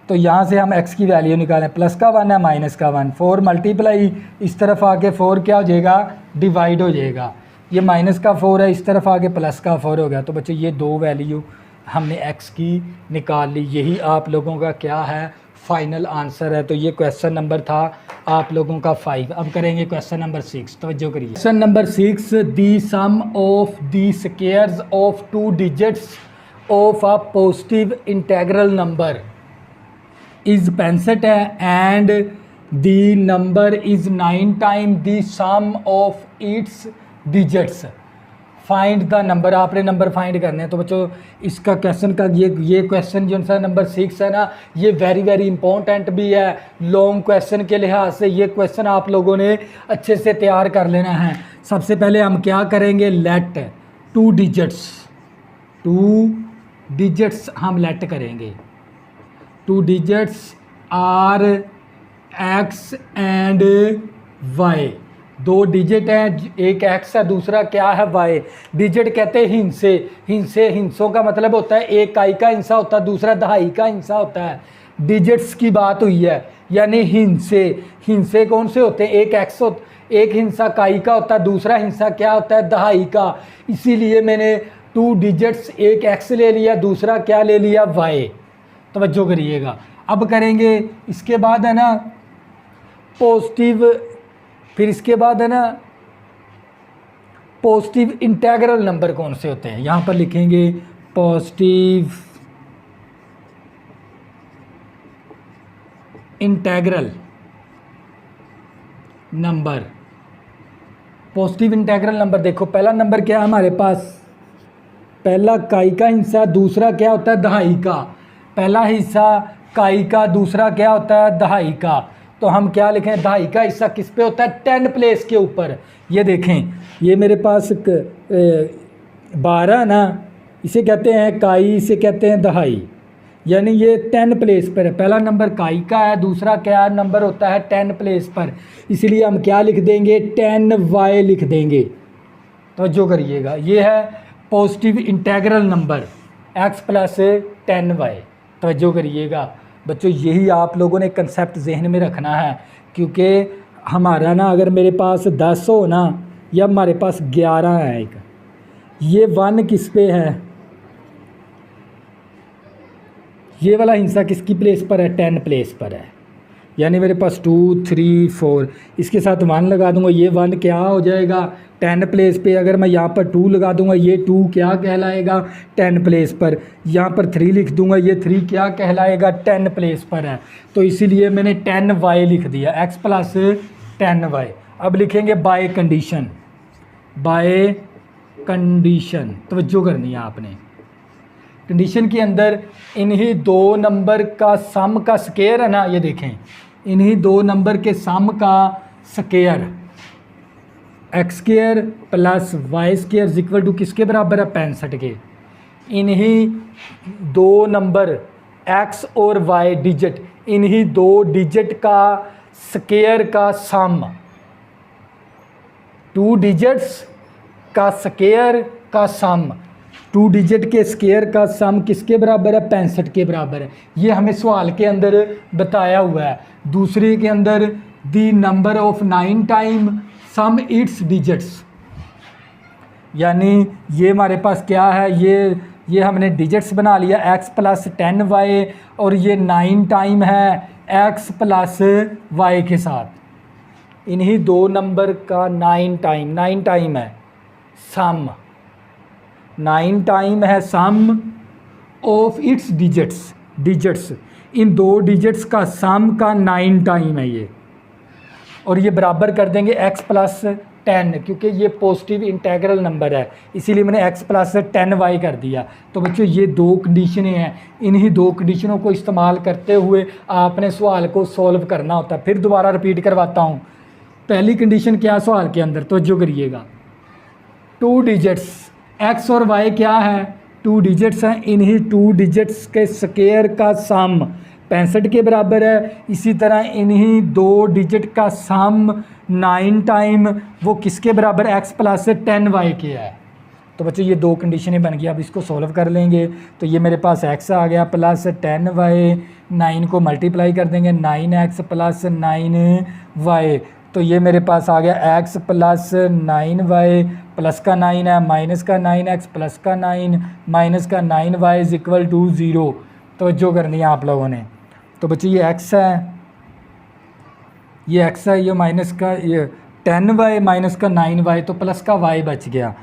तो यहाँ से हम x की वैल्यू निकालें, प्लस का 1 है माइनस का 1, 4 मल्टीप्लाई इस तरफ आके 4 क्या हो जाएगा डिवाइड हो जाएगा, ये माइनस का 4 है, इस तरफ आके प्लस का 4 हो गया। तो बच्चों ये दो वैल्यू हमने x की निकाल ली, यही आप लोगों का क्या है फाइनल आंसर है। तो ये क्वेश्चन नंबर था आप लोगों का 5। अब करेंगे क्वेश्चन नंबर 6, तवज्जो करिए। Question number 6, the sum of the squares of 2 digits of a positive integral number is पेंसेट and the number is 9 time the sum of its digits, find the number. आपने नंबर फाइंड करने हैं। तो बच्चों इसका question का ये question जो सा नंबर 6 है ना, ये वेरी इंपॉर्टेंट भी है लॉन्ग क्वेश्चन के लिहाज से। ये क्वेश्चन आप लोगों ने अच्छे से तैयार कर लेना है। सबसे पहले हम क्या करेंगे, लेट 2 डिजिट्स हम लेट करेंगे। 2 digits are x and y, 2 digit हैं, एक x है दूसरा क्या है y। डिजिट कहते हैं हिंसों का मतलब होता है एक इकाई का हिंसा होता है, दूसरा दहाई का हिंसा होता है। डिजिट्स की बात हुई है, यानी हिंसे कौन से होते हैं, एक हिंसा इकाई का होता है, दूसरा हिंसा क्या होता है दहाई का। इसीलिए मैंने 2 डिजिट्स, एक x ले लिया, दूसरा क्या ले लिया y। तवज्जो करिएगा। अब करेंगे इसके बाद है ना पॉजिटिव, फिर इसके बाद है ना पॉजिटिव इंटेग्रल नंबर कौन से होते हैं, यहाँ पर लिखेंगे positive integral number. Positive integral number देखो, पहला नंबर क्या है हमारे पास, पहला काई का हिस्सा, दूसरा क्या होता है दहाई का। पहला हिस्सा काई का, दूसरा क्या होता है दहाई का। तो हम क्या लिखें, दहाई का हिस्सा किस पे होता है, 10 प्लेस के ऊपर। ये देखें, ये मेरे पास 12 ना, इसे कहते हैं काई, इसे कहते हैं दहाई, यानी ये 10 प्लेस पर है। पहला नंबर काई का है, दूसरा क्या नंबर होता है 10 प्लेस पर, इसलिए हम क्या लिख देंगे 10y लिख देंगे। तो जो करिएगा, ये है positive integral number x plus 10y। तवज्जो करिएगा बच्चों, यही आप लोगों ने कंसेप्ट जहन में रखना है, क्योंकि हमारा ना अगर मेरे पास 10 हो ना, या हमारे पास 11 है एक, ये 1 किस पे है, ये वाला हिस्सा किसकी प्लेस पर है, 10 प्लेस पर है। यानी मेरे पास 2 3 4, इसके साथ 1 लगा दूंगा, ये 1 क्या हो जाएगा 10 प्लेस पे। अगर मैं यहाँ पर 2 लगा दूंगा, ये 2 क्या कहलाएगा 10 प्लेस पर। यहाँ पर 3 लिख दूंगा, ये 3 क्या कहलाएगा 10 प्लेस पर है। तो इसीलिए मैंने 10y लिख दिया, x प्लस 10y। अब लिखेंगे बाय कंडीशन, बाय कंडीशन, तवज्जो करनी है आपने। कंडीशन के अंदर इन्हीं दो नंबर का सम का स्केयर है ना, ये देखें, इन्हीं दो नंबर के सम का square x square plus y square equal to किसके बराबर है 65 के। इन्हीं दो नंबर एक्स और वाई डिजिट, इन्हीं दो डिजिट का स्केयर का सम, 2 डिजिट्स का स्केयर का सम, 2 डिजिट के स्केयर का सम किसके बराबर है 65 के बराबर है। ये हमें सवाल के अंदर बताया हुआ है। दूसरे के अंदर the number of 9 time sum its digits, यानी ये हमारे पास क्या है, ये हमने डिजिट्स बना लिया x प्लस 10y, और ये 9 टाइम है x प्लस y के साथ। इन्हीं दो नंबर का 9 टाइम है सम, 9 टाइम है सम ऑफ इट्स डिजिट्स, इन दो डिजिट्स का सम का 9 टाइम है ये। और ये बराबर कर देंगे x प्लस 10, क्योंकि ये पॉजिटिव इंटेग्रल नंबर है, इसीलिए मैंने x प्लस 10y कर दिया। तो बच्चों ये दो कंडीशनें हैं, इन्हीं दो कंडीशनों को इस्तेमाल करते हुए आपने सवाल को सॉल्व करना होता है। फिर दोबारा रिपीट करवाता हूँ। पहली कंडीशन क्या सवाल के अंदर, तो जो करिएगा 2 डिजिट्स x और y क्या है 2 डिजिट्स हैं, इन्हीं 2 डिजिट्स के स्केयर का सम 65 के बराबर है। इसी तरह इन्हीं 2 डिजिट का सम 9 टाइम वो किसके बराबर x प्लस 10y के है। तो बच्चों ये दो कंडीशनें बन गई। अब इसको सॉल्व कर लेंगे, तो ये मेरे पास x आ गया प्लस 10y, 9 को मल्टीप्लाई कर देंगे 9x प्लस 9y, तो ये मेरे पास आ गया x प्लस 9y, प्लस का 9 है माइनस का 9x प्लस का 9 माइनस का 9y इज इक्वल टू 0। तो जो करनी है आप लोगों ने, तो बच्चों ये x है, ये x है, ये माइनस का ये 10y माइनस का 9y, तो प्लस का y बच गया।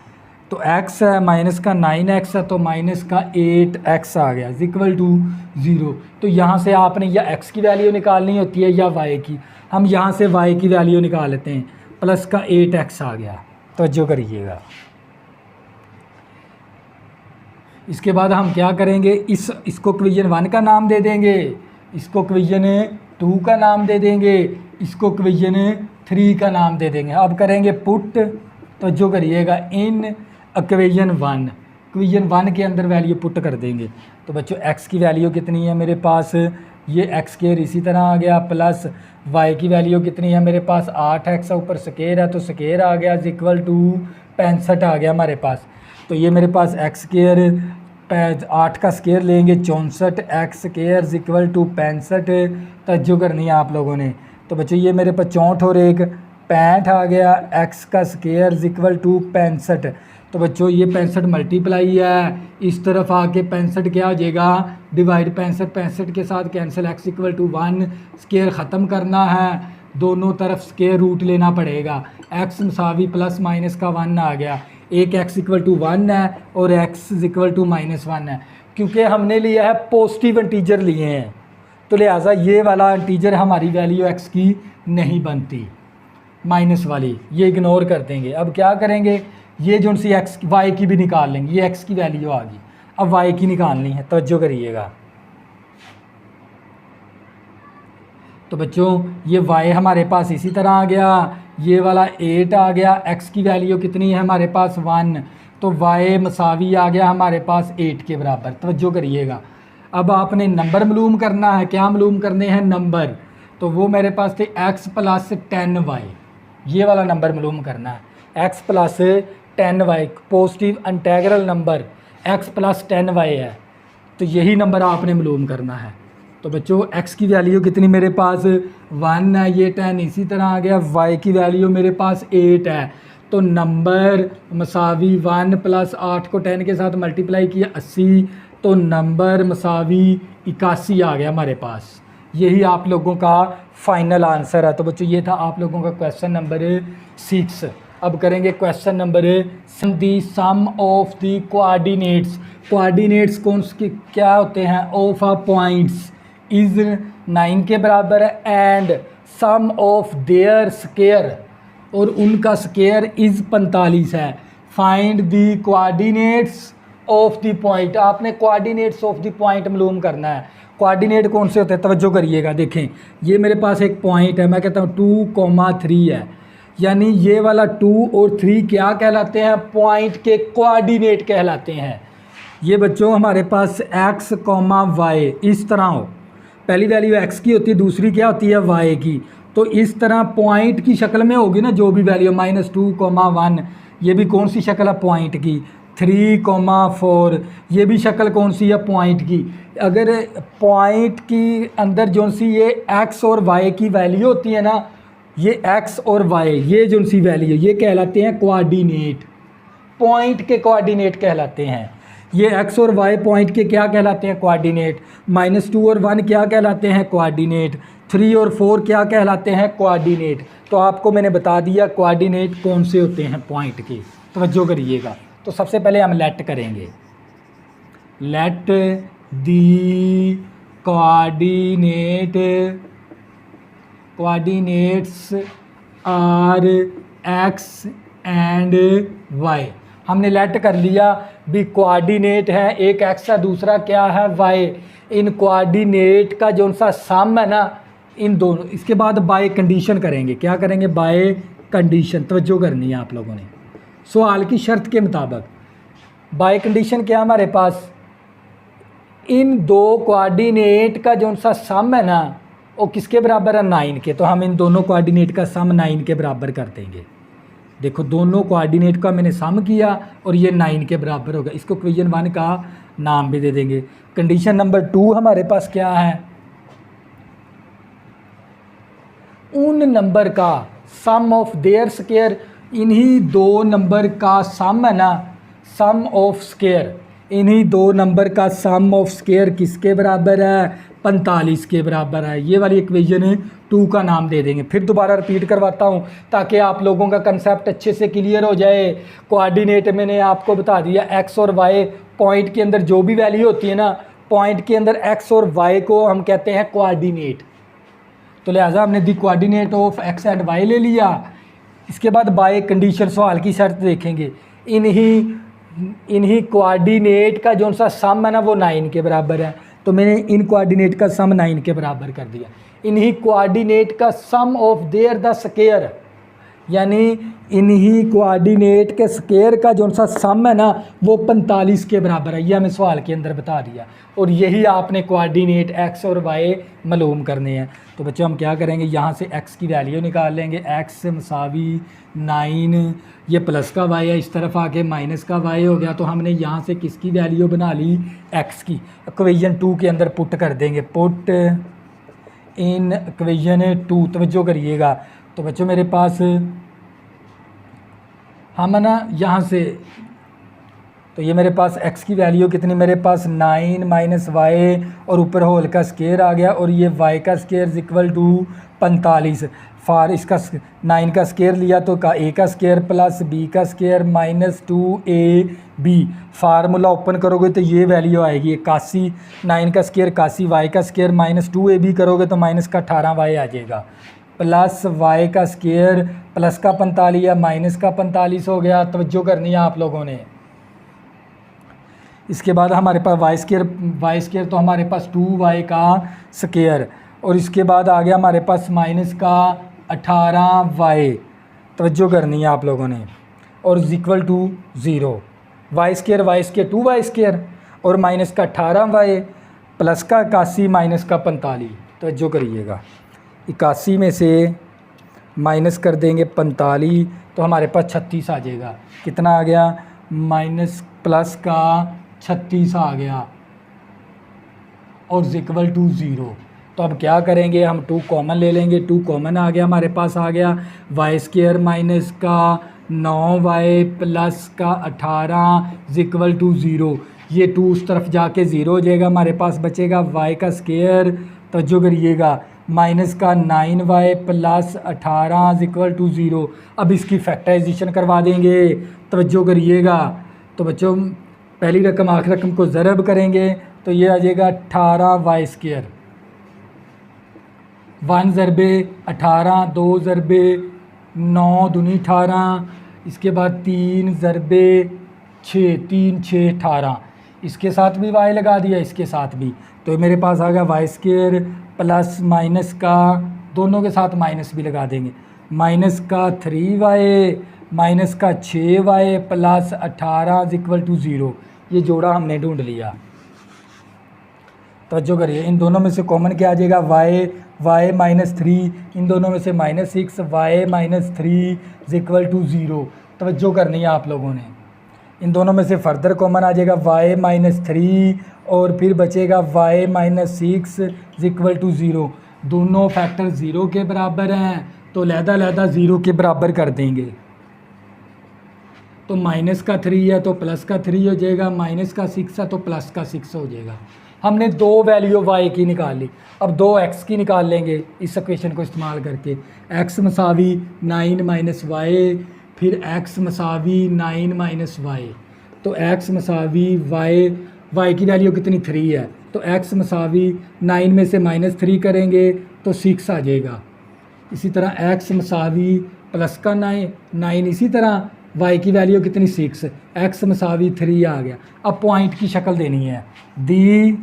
तो x है माइनस का 9x है, तो माइनस का 8x आ गया इज इक्वल टू 0। तो यहाँ से आपने या x की वैल्यू निकालनी होती है या y की। हम यहाँ से y की वैल्यू निकाल लेते हैं, प्लस का 8x आ गया। तो जो करिएगा, इसके बाद हम क्या करेंगे, इसको इक्वेशन 1 का नाम दे देंगे, इसको इक्वेशन 2 का नाम दे देंगे, इसको इक्वेशन 3 का नाम दे देंगे। अब करेंगे पुट, तो जो करिएगा इन इक्वेशन 1 के अंदर वैल्यू पुट कर देंगे। तो बच्चों x की वैल्यू कितनी है मेरे पास, ये x स्केयर इसी तरह आ गया, प्लस y की वैल्यू कितनी है मेरे पास 8x, ऊपर स्केयर है तो स्केयर आ गया इज इक्वल टू 65 आ गया हमारे पास। तो ये मेरे पास x स्केयर 8 का स्केयर लेंगे 64, x square is equal to 65। तवज्जो करनी है आप लोगों ने। तो बच्चों ये मेरे पास 64 और 1 65 आ गया, x का स्केयर इज इक्वल टू 65। तो बच्चों ये 65 मल्टीप्लाई है, इस तरफ आके 65 क्या हो जाएगा डिवाइड 65 के साथ cancel, x equal to 1 square ख़त्म करना है। दोनों तरफ स्क्वायर रूट लेना पड़ेगा। x मसावी प्लस माइनस का 1 आ गया, एक x इक्वल टू 1 है और x इक्वल टू -1 है। क्योंकि हमने लिया है पॉजिटिव इंटीजर लिए हैं, तो लिहाजा ये वाला इंटीजर हमारी वैल्यू x की नहीं बनती, माइनस वाली ये इग्नोर कर देंगे। अब क्या करेंगे, ये जो सी x y की भी निकाल लेंगे, ये x की वैल्यू आ गई, अब y की निकालनी है, तवज्जो करिएगा। तो बच्चों ये y हमारे पास इसी तरह आ गया, ये वाला 8 आ गया, x की वैल्यू कितनी है हमारे पास 1, तो y मसावी आ गया हमारे पास 8 के बराबर। तवज्जो करिएगा। अब आपने नंबर मालूम करना है, क्या मालूम करने हैं नंबर, तो वो मेरे पास थे x प्लस 10y, ये वाला नंबर मालूम करना है, x plus 10y positive integral number x plus 10y है, तो यही नंबर आपने मालूम करना है। तो बच्चों x की वैल्यू कितनी मेरे पास 1 है, ये 10 इसी तरह आ गया, y की वैल्यू मेरे पास 8 है, तो नंबर मसावी 1 प्लस 8 को 10 के साथ मल्टीप्लाई किया 80, तो नंबर मसावी 81 आ गया हमारे पास। यही आप लोगों का फाइनल आंसर है। तो बच्चों ये था आप लोगों का क्वेश्चन नंबर 6। अब करेंगे question number the sum of the coordinates. Coordinates कौन से क्या होते हैं, ऑफ आ पॉइंट्स इज़ 9 के बराबर है, and sum of their square, और उनका स्क्वायर इज़ 45 है। Find the coordinates of the point. आपने कोऑर्डिनेट्स ऑफ द पॉइंट मालूम करना है। कोऑर्डिनेट कौन से होते हैं, तवज्जो करिएगा। देखें ये मेरे पास एक पॉइंट है, मैं कहता हूँ 2,3 है, यानी ये वाला 2 और 3 क्या कहलाते हैं, पॉइंट के कोऑर्डिनेट कहलाते हैं। ये बच्चों हमारे पास x, y इस तरह हो, पहली वैल्यू x की होती है, दूसरी क्या होती है y की, तो इस तरह पॉइंट की शक्ल में होगी ना जो भी वैल्यू, -2,1 ये भी कौन सी शक्ल है पॉइंट की, 3,4 ये भी शक्ल कौन सी है पॉइंट की। अगर पॉइंट की अंदर जो सी ये x और y की वैल्यू होती है ना, ये x और y ये जो सी वैल्यू ये कहलाते हैं कोऑर्डिनेट, पॉइंट के कोऑर्डिनेट कहलाते हैं। ये x और y पॉइंट के क्या कहलाते हैं, कोऑर्डिनेट। -2 और 1 क्या कहलाते हैं, कोऑर्डिनेट। 3 और 4 क्या कहलाते हैं, कोऑर्डिनेट। तो आपको मैंने बता दिया कोऑर्डिनेट कौन से होते हैं पॉइंट के, तवज्जो करिएगा। तो सबसे पहले हम लेट करेंगे, let the coordinates are x and y। हमने लेट कर लिया भी कोऑर्डिनेट है, एक x है दूसरा क्या है y। इन कोऑर्डिनेट का जो सा सम है ना इन दोनों, इसके बाद बाय कंडीशन करेंगे। क्या करेंगे, बाय कंडीशन, तवज्जो करनी है आप लोगों ने सवाल की शर्त के मुताबिक। बाय कंडीशन क्या हमारे पास, इन दो कोऑर्डिनेट का जो सा सम है ना वो किसके बराबर है, 9 के। तो हम इन दोनों कोऑर्डिनेट का सम 9 के बराबर कर देंगे। देखो दोनों कोऑर्डिनेट का मैंने सम किया और ये 9 के बराबर होगा, इसको इक्वेशन 1 का नाम भी दे देंगे। कंडीशन नंबर 2 हमारे पास क्या है, उन नंबर का सम ऑफ देयर स्क्वायर, इन्हीं दो नंबर का सम है ना, सम ऑफ स्क्वायर, इन्हीं दो नंबर का सम ऑफ स्क्वायर किसके बराबर है, 45 के बराबर है। ये वाली इक्वेशन 2 का नाम दे देंगे। फिर दोबारा रिपीट करवाता हूँ ताकि आप लोगों का कंसेप्ट अच्छे से क्लियर हो जाए। कोऑर्डिनेट मैंने आपको बता दिया, x और y पॉइंट के अंदर जो भी वैल्यू होती है ना, पॉइंट के अंदर x और y को हम कहते हैं कोऑर्डिनेट। तो लिहाजा हमने the coordinate of x and y ले लिया। इसके बाद बाय कंडीशन सवाल की शर्त देखेंगे, इन्हीं कोऑर्डिनेट का जो सा सम है ना वो 9 के बराबर है। तो मैंने इन कोऑर्डिनेट का सम 9 के बराबर कर दिया। इन्हीं कोऑर्डिनेट का sum of there the square, यानी इन्हीं कोऑर्डिनेट के स्क्वायर का जो सा सम है ना वो 45 के बराबर है। यह हमें सवाल के अंदर बता दिया और यही आपने कोऑर्डिनेट x और y मालूम करने हैं। तो बच्चों हम क्या करेंगे, यहाँ से x की वैल्यू निकाल लेंगे, x मसावी 9, ये प्लस का y है, इस तरफ आके माइनस का y हो गया। तो हमने यहाँ से किसकी वैल्यू बना ली, x की। इक्वेशन 2 के अंदर पुट कर देंगे, पुट इन इक्वेशन 2, तवज्जो करिएगा। तो बच्चों मेरे पास हम ना यहाँ से, तो ये मेरे पास x की वैल्यू कितनी, मेरे पास 9 माइनस y और ऊपर होल का स्क्वायर आ गया और ये y का स्क्वायर इक्वल टू 45। फॉर इसका 9 का स्क्वायर लिया तो का a का स्क्वायर प्लस b का square minus 2ab। Formula open करोगे तो ये वैल्यू आएगी 81। 9 का स्क्वायर 81, y का स्क्वायर माइनस 2ab करोगे तो माइनस का 18y आ जाएगा, प्लस y का स्क्वायर प्लस का 45 या माइनस का 45 हो गया। तवज्जो करनी है आप लोगों ने। इसके बाद हमारे पास वाई स्क्वायर तो हमारे पास 2y का स्क्वायर, और इसके बाद आ गया हमारे पास माइनस का 18y। तवज्जो करनी है आप लोगों ने। और equal to 0। Y square 2y square और माइनस का 18y प्लस का 81 माइनस का 45। तवज्जो करिएगा, 81 में से माइनस कर देंगे 45 तो हमारे पास 36 आ जाएगा। कितना आ गया? माइनस प्लस का 36 आ गया और इक्वल टू 0। तो अब क्या करेंगे, हम 2 कॉमन ले लेंगे। 2 कॉमन आ गया, हमारे पास आ गया वाई स्क्वायर माइनस का 9y प्लस का 18 इक्वल टू 0। ये 2 उस तरफ जाके 0 हो जाएगा, हमारे पास बचेगा y का स्क्वायर, तवज्जो करिएगा, माइनस का 9y प्लस 18 इक्वल टू 0। अब इसकी फैक्टराइजेशन करवा देंगे, तवज्जो करिएगा। तो बच्चों पहली रकम आखिरी रकम को ज़रब करेंगे तो ये आ जाएगा 18y स्क्वायर। 1 ज़रबे 18, 2 ज़रबे 9 दूनी 18, इसके बाद 3 ज़रबे 6, 3 6 18। इसके साथ भी y लगा दिया, इसके साथ भी, तो मेरे पास आ गया y स्क्वायर प्लस माइनस का, दोनों के साथ माइनस भी लगा देंगे, माइनस का 3y माइनस का 6y प्लस 18 इक्वल टू 0। ये जोड़ा हमने ढूंढ लिया। तवज्जो करिए, इन दोनों में से कॉमन क्या आ जाएगा? y माइनस 3, इन दोनों में से minus 6, y minus 3 equal to 0। तवज्जो करनी है आप लोगों ने। इन दोनों में से फर्दर कॉमन आ जाएगा y माइनस 3 और फिर बचेगा y माइनस 6 इक्वल टू 0। दोनों फैक्टर 0 के बराबर हैं तो लहदा 0 के बराबर कर देंगे। तो माइनस का 3 है तो प्लस का 3 हो जाएगा, माइनस का 6 है तो प्लस का 6 हो जाएगा। हमने 2 वैल्यू y की निकाल ली, अब 2 x की निकाल लेंगे इस इक्वेशन को इस्तेमाल करके। x मसावी 9 माइनस y, फिर x मसावी 9 माइनस y। तो x मसावी y की वैल्यू कितनी? 3 है, तो x मसावी 9 में से माइनस 3 करेंगे तो 6 आ जाएगा। इसी तरह x मसावी प्लस का 9, इसी तरह y की वैल्यू कितनी? 6, x मसावी 3 आ गया। अब पॉइंट की शक्ल देनी है, दी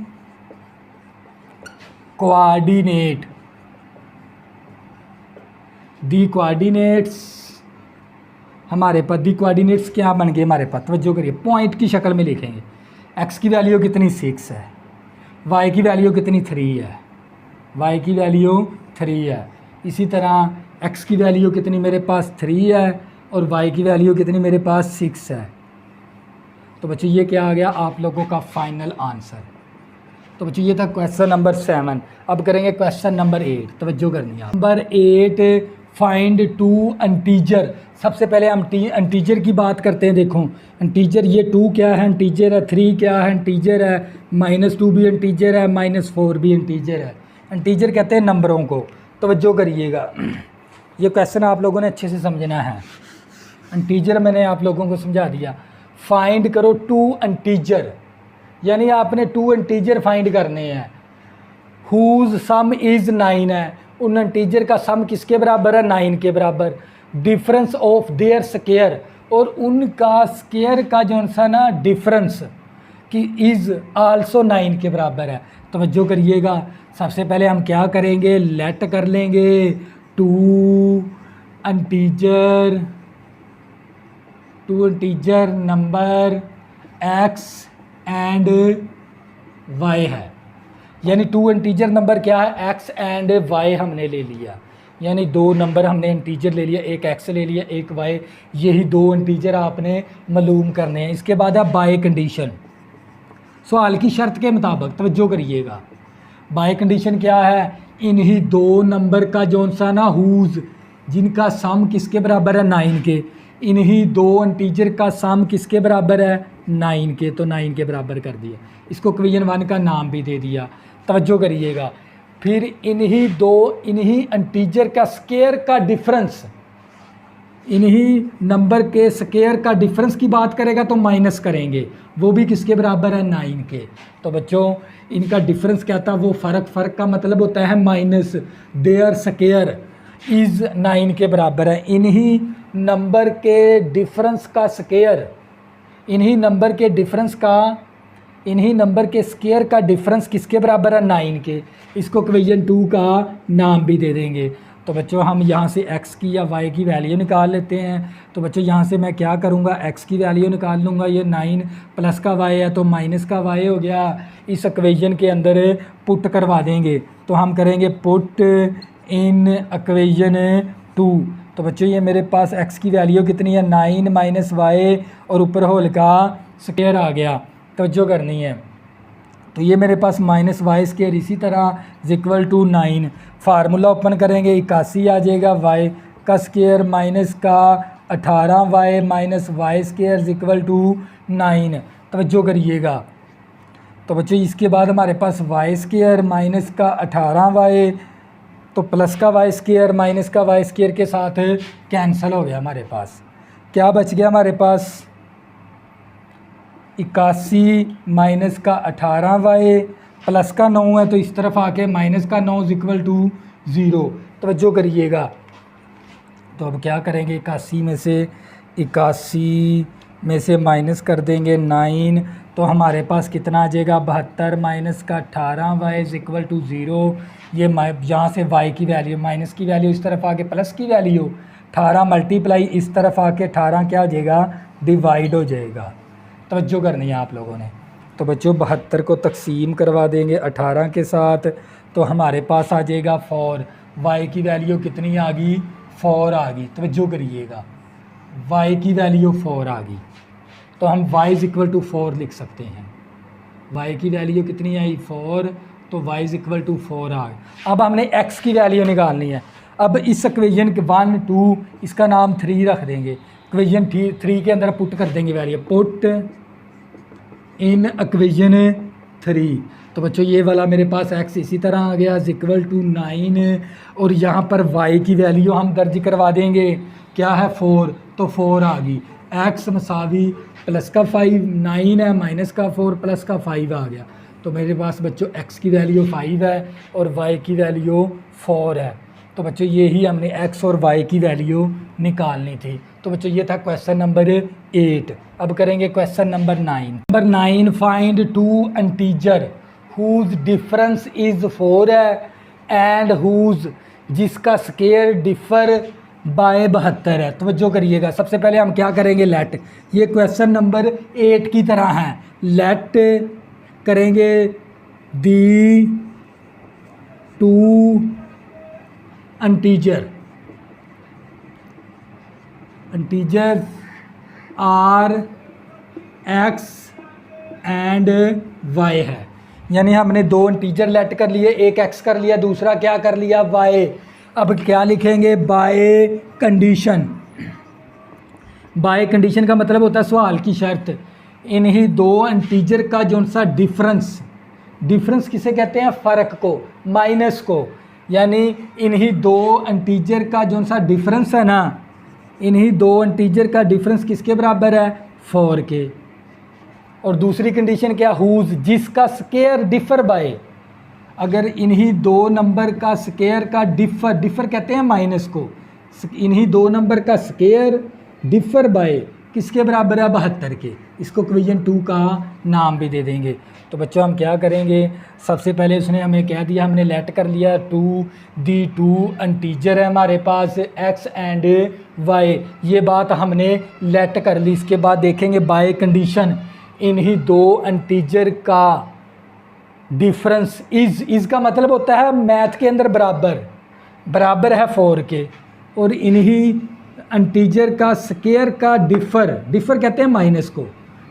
कोऑर्डिनेट्स हमारे पास, दी कोऑर्डिनेट्स क्या बन गए हमारे पास? तवज्जो करिए, पॉइंट की शक्ल में लिखेंगे। x की वैल्यू कितनी? 6 है, y की वैल्यू कितनी? 3 है, y की वैल्यू 3 है। इसी तरह x की वैल्यू कितनी मेरे पास? 3 है और y की वैल्यू कितनी मेरे पास? 6 है। तो बच्चों ये क्या आ गया आप लोगों का फाइनल आंसर। तो बच्चों ये था क्वेश्चन नंबर 7। अब करेंगे क्वेश्चन नंबर 8। तवज्जो करनी है। Number 8, find 2 integer. सबसे पहले हम इंटीजर की बात करते हैं। देखो इंटीजर, ये 2 क्या है? इंटीजर है। 3 क्या है? इंटीजर है। -2 भी इंटीजर है, -4 भी इंटीजर है। इंटीजर कहते हैं नंबरों को। तवज्जो करिएगा, ये क्वेश्चन आप लोगों ने अच्छे से समझना है। इंटीजर मैंने आप लोगों को समझा दिया। फाइंड करो 2 इंटीजर, यानी आपने 2 इंटीजर फाइंड करने हैं। हुज सम इज़ 9 है, उन इंटीजर का सम किसके बराबर है? 9 के बराबर। डिफरेंस ऑफ देयर स्क्वायर, और उनका स्क्वायर का जो सा ना डिफरेंस कि इज़ आल्सो 9 के बराबर है। तवज्जो करिएगा, सबसे पहले हम क्या करेंगे? लेट कर लेंगे 2 integer number x and y है। यानी 2 इंटीजर नंबर क्या है? x एंड y हमने ले लिया, यानी 2 नंबर हमने इंटीजर ले लिया, एक x ले लिया, एक y। यही 2 इंटीजर आपने मालूम करने हैं। इसके बाद है बाय कंडीशन, सवाल की शर्त के मुताबिक। तवज्जो करिएगा, बाय कंडीशन क्या है? इन्हीं 2 नंबर का जो सा ना हुज, जिनका सम किसके बराबर है? 9 के। इन्हीं 2 इंटीजर का सम किसके बराबर है? 9 के। तो 9 के बराबर कर दिया। इसको इक्वेशन 1 का नाम भी दे दिया। तवज्जो करिएगा, फिर इन्हीं इंटीजर का स्केयर का डिफरेंस, इन्हीं नंबर के स्केयर का डिफरेंस की बात करेगा तो माइनस करेंगे, वो भी किसके बराबर है 9 के। तो बच्चों इनका डिफरेंस क्या था, वो फ़र्क का मतलब होता है माइनस, देयर स्केयर इज़ 9 के बराबर है। इन्हीं नंबर के डिफरेंस का स्केयर, इन्हीं नंबर के स्केयर का डिफरेंस किसके बराबर है 9 के। इसको इक्वेशन 2 का नाम भी दे देंगे। तो बच्चों हम यहाँ से x की या y की वैल्यू निकाल लेते हैं। तो बच्चों यहाँ से मैं क्या करूँगा, x की वैल्यू निकाल लूँगा, ये 9 प्लस का y है तो माइनस का y हो गया, इस इक्वेशन के अंदर पुट करवा देंगे। तो हम करेंगे पुट इन इक्वेशन 2। तो बच्चों ये मेरे पास x की वैल्यू कितनी है 9 माइनस y और ऊपर होल का स्क्वायर आ गया, तो जो करनी है। तो ये मेरे पास माइनस वाई स्क्वायर इसी तरह इक्वल टू 9, फार्मूला ओपन करेंगे 81 आ जाएगा, y का स्क्वायर माइनस का 18y minus y square equal to 9। तवज्जो करिएगा। तो बच्चों इसके बाद हमारे पास वाई स्क्वायर माइनस का 18y तो प्लस का वाई स्क्वायर माइनस का वाई स्क्वायर के साथ कैंसिल हो गया। हमारे पास क्या बच गया, हमारे पास 81 माइनस का 18y प्लस का 9 है तो इस तरफ आके माइनस का 9 इक्वल टू 0। तवज्जो करिएगा। तो अब क्या करेंगे, 81 में से माइनस कर देंगे 9, तो हमारे पास कितना आ जाएगा 72 माइनस का 18y इक्वल टू 0। ये यहाँ से y की वैल्यू, माइनस की वैल्यू इस तरफ आके प्लस की वैल्यू 18 मल्टीप्लाई इस तरफ आके 18 क्या हो जाएगा, डिवाइड हो जाएगा। तवज्जो करनी है आप लोगों ने। तो बच्चों 72 को तकसीम करवा देंगे 18 के साथ, तो हमारे पास आ जाएगा 4। y की वैल्यू कितनी आ गई, 4 आ गई। तवज्जो करिएगा, y की वैल्यू 4 आ गई, तो हम y इक्वल टू 4 लिख सकते हैं। y की वैल्यू कितनी आई 4, तो y इक्वल टू 4 आ गई। अब हमने x की वैल्यू निकालनी है। अब इस इक्वेशन के 1 2 इसका नाम 3 रख देंगे। इक्वेशन 3 के अंदर पुट कर देंगे वैल्यू, पुट इन इक्वेशन 3। तो बच्चों ये वाला मेरे पास x इसी तरह आ गया इक्वल टू 9, और यहाँ पर y की वैल्यू हम दर्ज करवा देंगे, क्या है 4, तो 4 आ गई। x मसावी प्लस का 5, 9 है माइनस का 4 प्लस का 5 आ गया। तो मेरे पास बच्चों x की वैल्यू 5 है और y की वैल्यू 4 है। तो बच्चों यही हमने x और y की वैल्यू निकालनी थी। तो बच्चों ये था क्वेश्चन नंबर 8। अब करेंगे question number 9। Number 9, find 2 integer whose difference is 4 है एंड हुज, जिसका स्केयर डिफर बाय 72 है। तवज्जो करिएगा। सबसे पहले हम क्या करेंगे, लेट, ये क्वेश्चन नंबर 8 की तरह है। लेट करेंगे the 2 integer are x and y है। यानी हमने 2 इंटीजर लेट कर लिए, एक x कर लिया, दूसरा क्या कर लिया y। अब क्या लिखेंगे, बाय कंडीशन। बाय कंडीशन का मतलब होता है सवाल की शर्त। इन्हीं 2 इंटीजर का जो सा डिफरेंस किसे कहते हैं, फ़र्क को, माइनस को। यानी इन्हीं 2 इंटीजर का जो सा डिफरेंस है ना, इन्हीं 2 इंटीजर का डिफरेंस किसके बराबर है, 4 के। और दूसरी कंडीशन क्या, हुज, जिसका स्केयर डिफर बाय। अगर इन्हीं 2 नंबर का स्केयर का डिफर कहते हैं माइनस को, इन्हीं 2 नंबर का स्केयर डिफर बाय किसके बराबर है, 72 के। इसको इक्वेशन 2 का नाम भी दे देंगे। तो बच्चों हम क्या करेंगे, सबसे पहले उसने हमें कह दिया, हमने लेट कर लिया 2 इंटीजर है हमारे पास x एंड y, ये बात हमने लेट कर ली। इसके बाद देखेंगे बाय कंडीशन, इन्हीं 2 इंटीजर का डिफरेंस इज़ का मतलब होता है मैथ के अंदर बराबर है 4 के, और इन्हीं इंटीजर का स्केयर का डिफर कहते हैं माइनस को,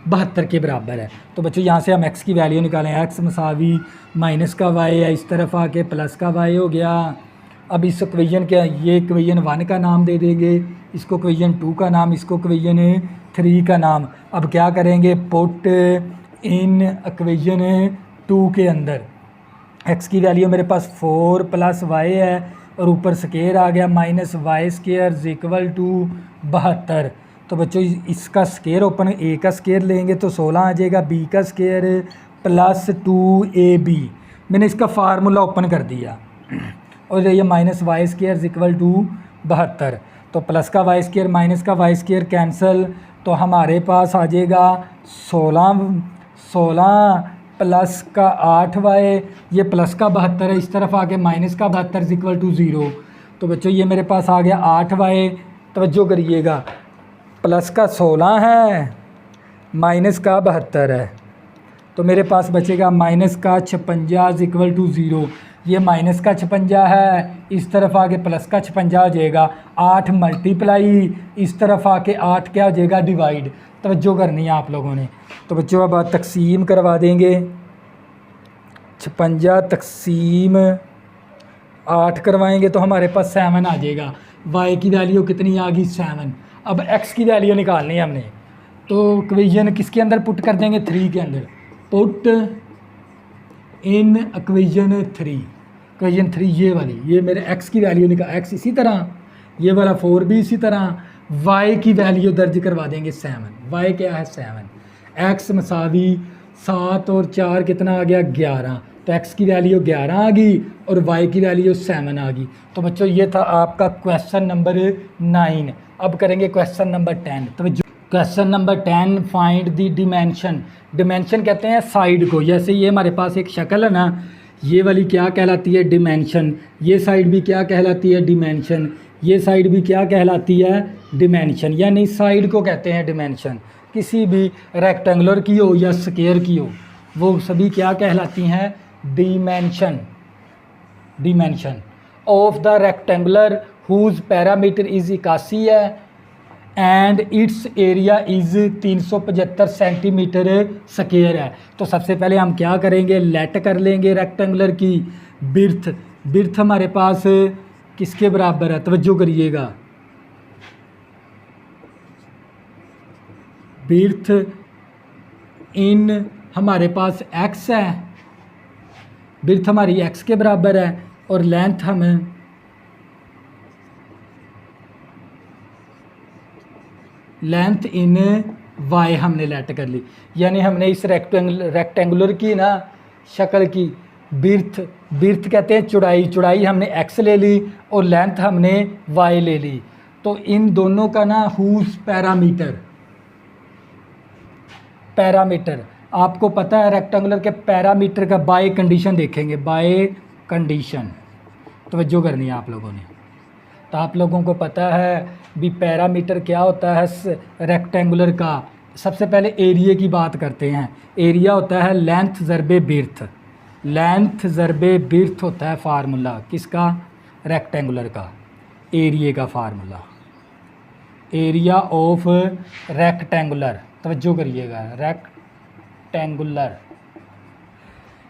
72 के बराबर है। तो बच्चों यहाँ से हम x की वैल्यू निकालें, x मसावी माइनस का y है, इस तरफ आके प्लस का y हो गया। अब इस इक्वेशन के, ये इक्वेशन 1 का नाम दे देंगे, इसको इक्वेशन 2 का नाम, इसको इक्वेशन 3 का नाम। अब क्या करेंगे, पुट इन इक्वेशन 2 के अंदर एक्स की वैल्यू मेरे पास 4 + y है और ऊपर स्केयर आ गया -y² इज इक्वल टू 72। तो बच्चों इसका स्केयर ओपन, ए का स्केयर लेंगे तो 16 आ जाएगा, बी का स्केयर +2ab। मैंने इसका फार्मूला ओपन कर दिया और ये -y² इज इक्वल टू 72। तो प्लस का y² माइनस का y² कैंसिल, तो हमारे पास आ जाएगा 16 प्लस का 8y, ये प्लस का 72 है, इस तरफ आके माइनस का 72 इज इक्वल टू 0। तो बच्चों ये मेरे पास आ गया 8y, तवज्जो करिएगा, प्लस का 16 है माइनस का 72 है, तो मेरे पास बचेगा माइनस का 56 इज इक्वल टू 0। ये माइनस का 56 है, इस तरफ आके प्लस का 56 हो जाएगा, 8 मल्टीप्लाई, इस तरफ आके 8 क्या हो जाएगा, डिवाइड। तवज्जो करनी है आप लोगों ने। तो बच्चों अब तकसीम करवा देंगे, 56 तकसीम 8 करवाएंगे तो हमारे पास 7 आ जाएगा। y की वैल्यू कितनी आ गई, 7। अब x की वैल्यू निकालनी है हमने, तो इक्वेशन किसके अंदर पुट कर देंगे, 3 के अंदर। पुट इन इक्वेशन 3 ये वाली, ये मेरे x की वैल्यू निकाल, x इसी तरह, ये वाला 4 भी इसी तरह, y की वैल्यू दर्ज करवा देंगे 7। y क्या है, 7। x मसावी 7 और 4 कितना आ गया, 11। तो x की वैल्यू 11 आ गई और y की वैल्यू 7 आ गई। तो बच्चों ये था आपका क्वेश्चन नंबर 9। अब करेंगे क्वेश्चन नंबर 10। तो question number 10, find the dimension. Dimension कहते हैं साइड को, जैसे ये हमारे पास एक शक्ल है ना, ये वाली क्या कहलाती है, डिमेंशन। ये साइड भी क्या कहलाती है, डिमेंशन। ये साइड भी क्या कहलाती है, डिमेंशन। यानी साइड को कहते हैं डिमेंशन। किसी भी रेक्टेंगुलर की हो या स्क्वायर की हो, वो सभी क्या कहलाती हैं, dimension. Dimension of the rectangular whose parameter is 81 है and its area is 375 centimetre square है। तो सबसे पहले हम क्या करेंगे, लेट कर लेंगे रेक्टेंगुलर की बिर्थ। बिर्थ हमारे पास किसके बराबर है, तवज्जो करिएगा, बिर्थ इन हमारे पास x है, बिर्थ हमारी x के बराबर है और लेंथ हमें लेंथ इन y हमने लेट कर ली। यानी हमने इस रेक्टेंगुलर की ना शक्ल की बिर्थ, बिर्थ कहते हैं चौड़ाई, चौड़ाई हमने x ले ली और लेंथ हमने y ले ली। तो इन दोनों का ना हुज पैरामीटर, पैरामीटर आपको पता है रेक्टेंगुलर के पैरामीटर का बाय कंडीशन देखेंगे, बाय कंडीशन। तवज्जो करनी है आप लोगों ने। तो आप लोगों को पता है भी पैरामीटर क्या होता है रेक्टेंगुलर का। सबसे पहले एरिया की बात करते हैं। एरिया होता है लेंथ ज़रबे बिर्थ, लेंथ ज़रबे बिर्थ होता है फार्मूला किसका, रेक्टेंगुलर का। एरिया का फार्मूला, एरिया ऑफ रेक्टेंगुलर, तवज्जो करिएगा, रेक्टेंगुलर।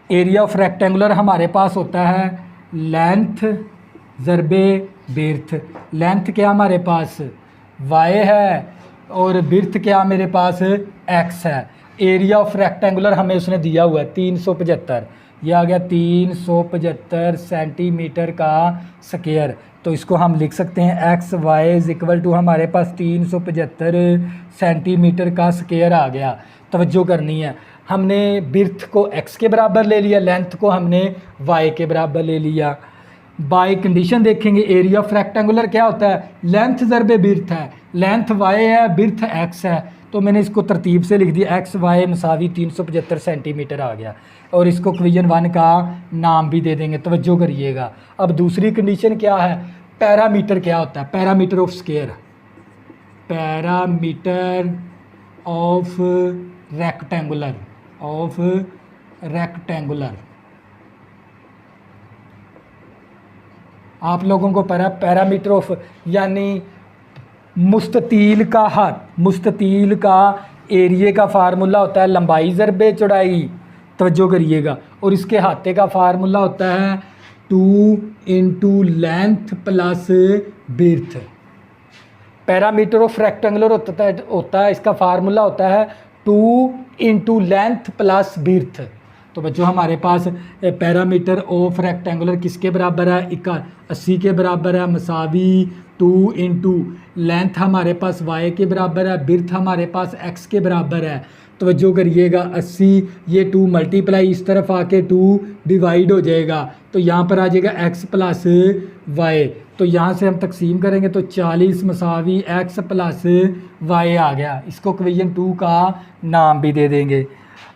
एरिया ऑफ रेक्टेंगुलर हमारे पास होता है लेंथ ज़रबे बिर्थ। लेंथ क्या हमारे पास y है और बिर्थ क्या मेरे पास x है। एरिया ऑफ रेक्टेंगुलर हमें उसने दिया हुआ है 375, यह आ गया 375 सेंटीमीटर का स्क्वायर। तो इसको हम लिख सकते हैं x y is equal to हमारे पास 375 सेंटीमीटर का स्क्वायर आ गया। तवज्जो करनी है, हमने बिर्थ को x के बराबर ले लिया, लेंथ को हमने y के बराबर ले लिया। बाय कंडीशन देखेंगे, एरिया ऑफ रेक्टेंगुलर क्या होता है, लेंथ ज़रबे बिर्थ है, लेंथ y है, बिर्थ x है। तो मैंने इसको तरतीब से लिख दिया, x y मसावी 375 सेंटीमीटर आ गया और इसको इक्वेशन 1 का नाम भी दे देंगे। तवज्जो करिएगा। अब दूसरी कंडीशन क्या है, पैरामीटर क्या होता है, parameter of square, parameter of rectangular, of rectangular. आप लोगों को पैरामीटर ऑफ यानी मुस्ततील का हाथ, मुस्ततील का एरिया का फार्मूला होता है लंबाई ज़रबे चौड़ाई। तवज्जो करिएगा। और इसके हाथे का फार्मूला होता है 2 × length plus breadth. Parameter of rectangular होता है इसका फार्मूला होता है 2 × लेंथ प्लस बिर्थ। तो बच्चों हमारे पास पैरामीटर ऑफ रेक्टेंगुलर किसके बराबर है, 80 के बराबर है, मसावी 2 इंटू लेंथ हमारे पास y के बराबर है, बिर्थ हमारे पास x के बराबर है। तो बच्चों करिएगा 80, ये 2 मल्टीप्लाई इस तरफ आके 2 डिवाइड हो जाएगा, तो यहाँ पर आ जाएगा x प्लस वाई। तो यहाँ से हम तकसीम करेंगे तो 40 मसावी x प्लस वाई आ गया। इसको इक्वेशन 2 का नाम भी दे देंगे।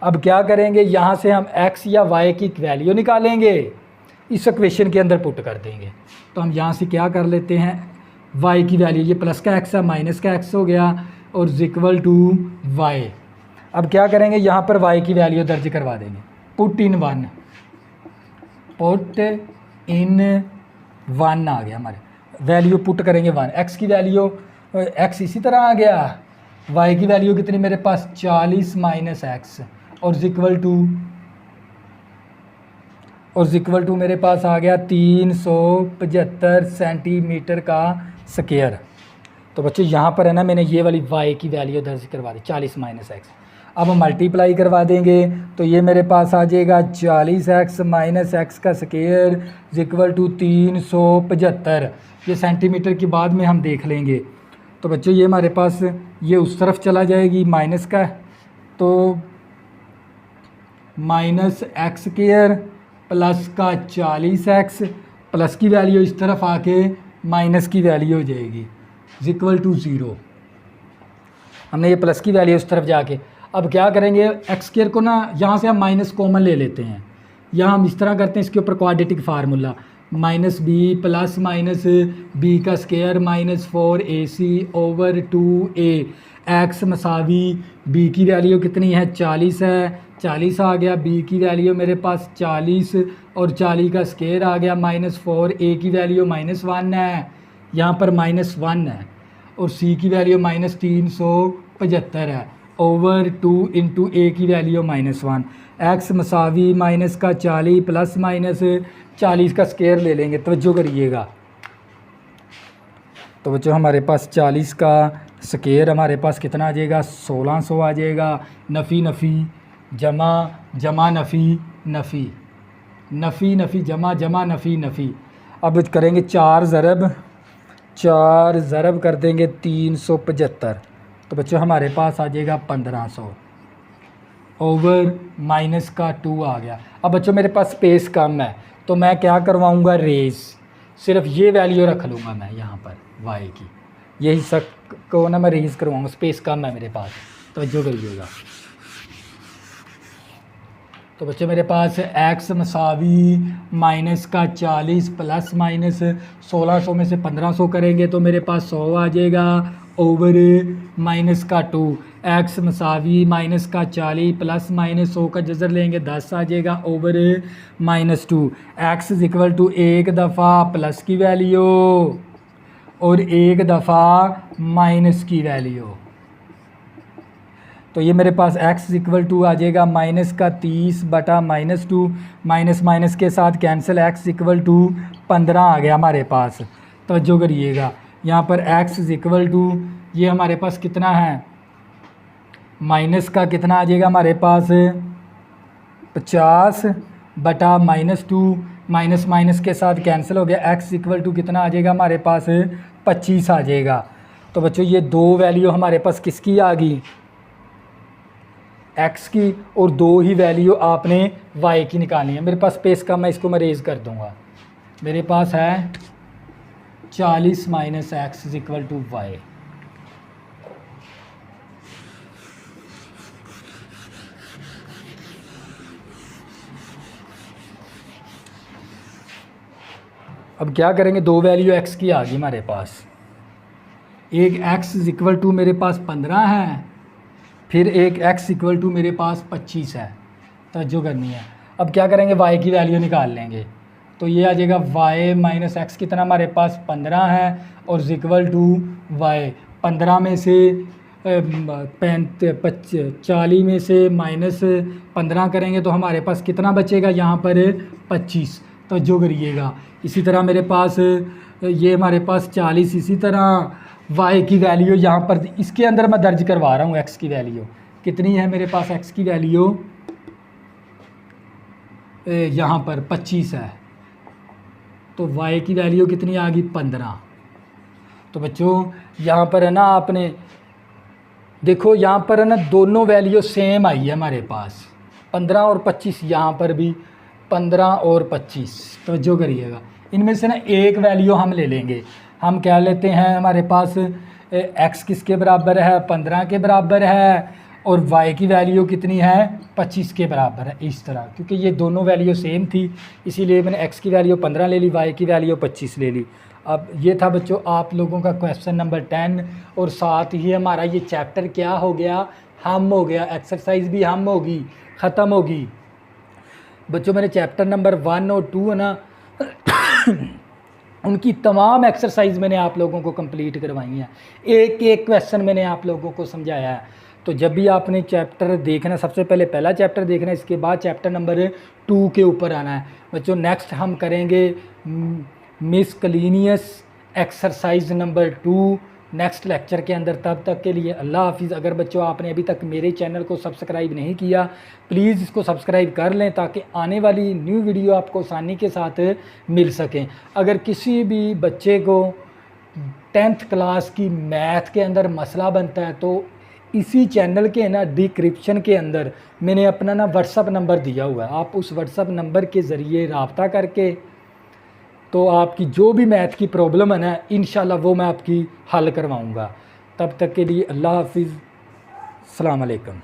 अब क्या करेंगे, यहाँ से हम x या y की वैल्यू निकालेंगे, इस इक्वेशन के अंदर पुट कर देंगे। तो हम यहाँ से क्या कर लेते हैं, y की वैल्यू, ये प्लस का x है माइनस का x हो गया और इक्वल टू y। अब क्या करेंगे, यहाँ पर y की वैल्यू दर्ज करवा देंगे, पुट इन 1 आ गया हमारे, वैल्यू पुट करेंगे 1, x की वैल्यू x इसी तरह आ गया, y की वैल्यू कितनी मेरे पास 40 माइनस एक्स और इक्वल टू मेरे पास आ गया 375 सेंटीमीटर का स्क्वायर। तो बच्चों यहाँ पर है ना, मैंने ये वाली y की वैल्यू दर्ज करवा दी 40 माइनस एक्स। अब हम मल्टीप्लाई करवा देंगे तो ये मेरे पास आ जाएगा 40x माइनस एक्स का स्क्वायर इक्वल टू 375। ये सेंटीमीटर की बाद में हम देख लेंगे। तो बच्चों ये हमारे पास ये उस तरफ चला जाएगी माइनस का, तो माइनस एक्स स्क्वायर प्लस का 40x प्लस की वैल्यू इस तरफ आके माइनस की वैल्यू हो जाएगी इक्वल टू 0। हमने ये प्लस की वैल्यू उस तरफ जाके, अब क्या करेंगे, एक्स स्क्वायर को ना यहाँ से हम माइनस कॉमन ले लेते हैं। यहाँ हम इस तरह करते हैं, इसके ऊपर quadratic formula minus B plus minus B का square minus 4ac over 2a x मसावी बी की वैल्यू कितनी है 40 है, 40 आ गया, बी की वैल्यू मेरे पास 40 और 40 का स्क्वायर आ गया माइनस 4a की वैल्यू -1 है, यहाँ पर -1 है और सी की वैल्यू -375 है ओवर 2 इंटू ए की वैल्यू -1। एक्स मसावी माइनस का 40 प्लस माइनस 40 का स्क्वायर ले लेंगे, तवज्जो करिएगा। तो बच्चों हमारे पास 40 का स्क्वायर हमारे पास कितना आ जाएगा 1600 आ जाएगा, नफ़ी नफ़ी जमा जमा नफ़ी नफ़ी नफ़ी नफ़ी जमा जमा नफ़ी नफ़ी। अब करेंगे 4 ज़रब कर देंगे 375, तो बच्चों हमारे पास आ जाएगा 1500 ओवर माइनस का 2 आ गया। अब बच्चों मेरे पास स्पेस कम है तो मैं क्या करवाऊँगा, रेस सिर्फ ये वैल्यू रख लूँगा मैं यहाँ पर y की, यही सब को ना मैं रेस करवाऊँगा, स्पेस कम है मेरे पास, तवज्जो करिएगा। तो बच्चों मेरे पास x मसावी माइनस का 40 प्लस माइनस 1600 में से 1500 करेंगे तो मेरे पास 100 आ जाएगा ओवर माइनस का 2, एक्स मसावी माइनस का 40 प्लस माइनस 100 का जज़र लेंगे 10 आ जाएगा ओवर -2। एक्स इक्वल टू एक दफ़ा प्लस की वैल्यू और एक दफ़ा माइनस की वैल्यू, तो ये मेरे पास x इक्वल टू आ जाएगा माइनस का 30 बटा -2, माइनस माइनस के साथ कैंसिल, x इक्वल टू 15 आ गया हमारे पास। तवज्जो करिएगा, यहाँ पर x इक्वल टू ये हमारे पास कितना है, माइनस का कितना आ जाएगा हमारे पास 50 बटा -2, माइनस माइनस के साथ कैंसिल हो गया, x इक्वल टू कितना आ जाएगा हमारे पास 25 आ जाएगा। तो बच्चों ये दो वैल्यू हमारे पास किसकी आ गई, x की, और दो ही वैल्यू आपने y की निकालनी है। मेरे पास स्पेस कम है, इसको मैं रेज कर दूंगा। मेरे पास है 40 minus x equal to y. अब क्या करेंगे, दो वैल्यू x की आ गई हमारे पास, एक x इक्वल टू मेरे पास 15 है, फिर एक x इक्वल टू मेरे पास 25 है। तवज्जो करनी है। अब क्या करेंगे, y की वैल्यू निकाल लेंगे, तो ये आ जाएगा y माइनस एक्स कितना हमारे पास 15 है और इक्वल टू y। 15 में से 40 में से माइनस 15 करेंगे तो हमारे पास कितना बचेगा, यहाँ पर 25। तो जो करिएगा, इसी तरह मेरे पास ये हमारे पास 40, इसी तरह y की वैल्यू यहाँ पर इसके अंदर मैं दर्ज करवा रहा हूँ। x की वैल्यू कितनी है मेरे पास, x की वैल्यू यहाँ पर 25 है, तो y की वैल्यू कितनी आ गई 15। तो बच्चों यहाँ पर है ना, आपने देखो यहाँ पर है ना दोनों वैल्यू सेम आई है हमारे पास, 15 और 25, यहाँ पर भी 15 और 25। तो जो करिएगा इनमें से ना एक वैल्यू हम ले लेंगे, हम क्या लेते हैं, हमारे पास x किसके बराबर है 15 के बराबर है, और y की वैल्यू कितनी है 25 के बराबर है। इस तरह, क्योंकि ये दोनों वैल्यू सेम थी इसीलिए मैंने x की वैल्यू 15 ले ली, y की वैल्यू 25 ले ली। अब ये था बच्चों आप लोगों का क्वेश्चन नंबर 10, और साथ ही हमारा ये चैप्टर क्या हो गया, हम हो गया, एक्सरसाइज भी हम होगी, ख़त्म होगी। बच्चों मैंने चैप्टर नंबर 1 और 2 है ना उनकी तमाम एक्सरसाइज मैंने आप लोगों को कंप्लीट करवाई हैं, एक एक क्वेश्चन मैंने आप लोगों को समझाया है। तो जब भी आपने चैप्टर देखना, सबसे पहले पहला चैप्टर देखना है, इसके बाद चैप्टर नंबर 2 के ऊपर आना है। बच्चों नेक्स्ट हम करेंगे मिसकलीनियस एक्सरसाइज नंबर 2 नेक्स्ट लेक्चर के अंदर। तब तक के लिए अल्लाह हाफिज़। अगर बच्चों आपने अभी तक मेरे चैनल को सब्सक्राइब नहीं किया, प्लीज़ इसको सब्सक्राइब कर लें ताकि आने वाली न्यू वीडियो आपको आसानी के साथ मिल सकें। अगर किसी भी बच्चे को 10th क्लास की मैथ के अंदर मसला बनता है तो इसी चैनल के ना डिस्क्रिप्शन के अंदर मैंने अपना ना व्हाट्सअप नंबर दिया हुआ है, आप उस व्हाट्सअप नंबर के ज़रिए रब्ता करके तो आपकी जो भी मैथ की प्रॉब्लम है ना इंशाल्लाह वो मैं आपकी हल करवाऊँगा। तब तक के लिए अल्लाह हाफिज़, अस्सलाम वालेकुम।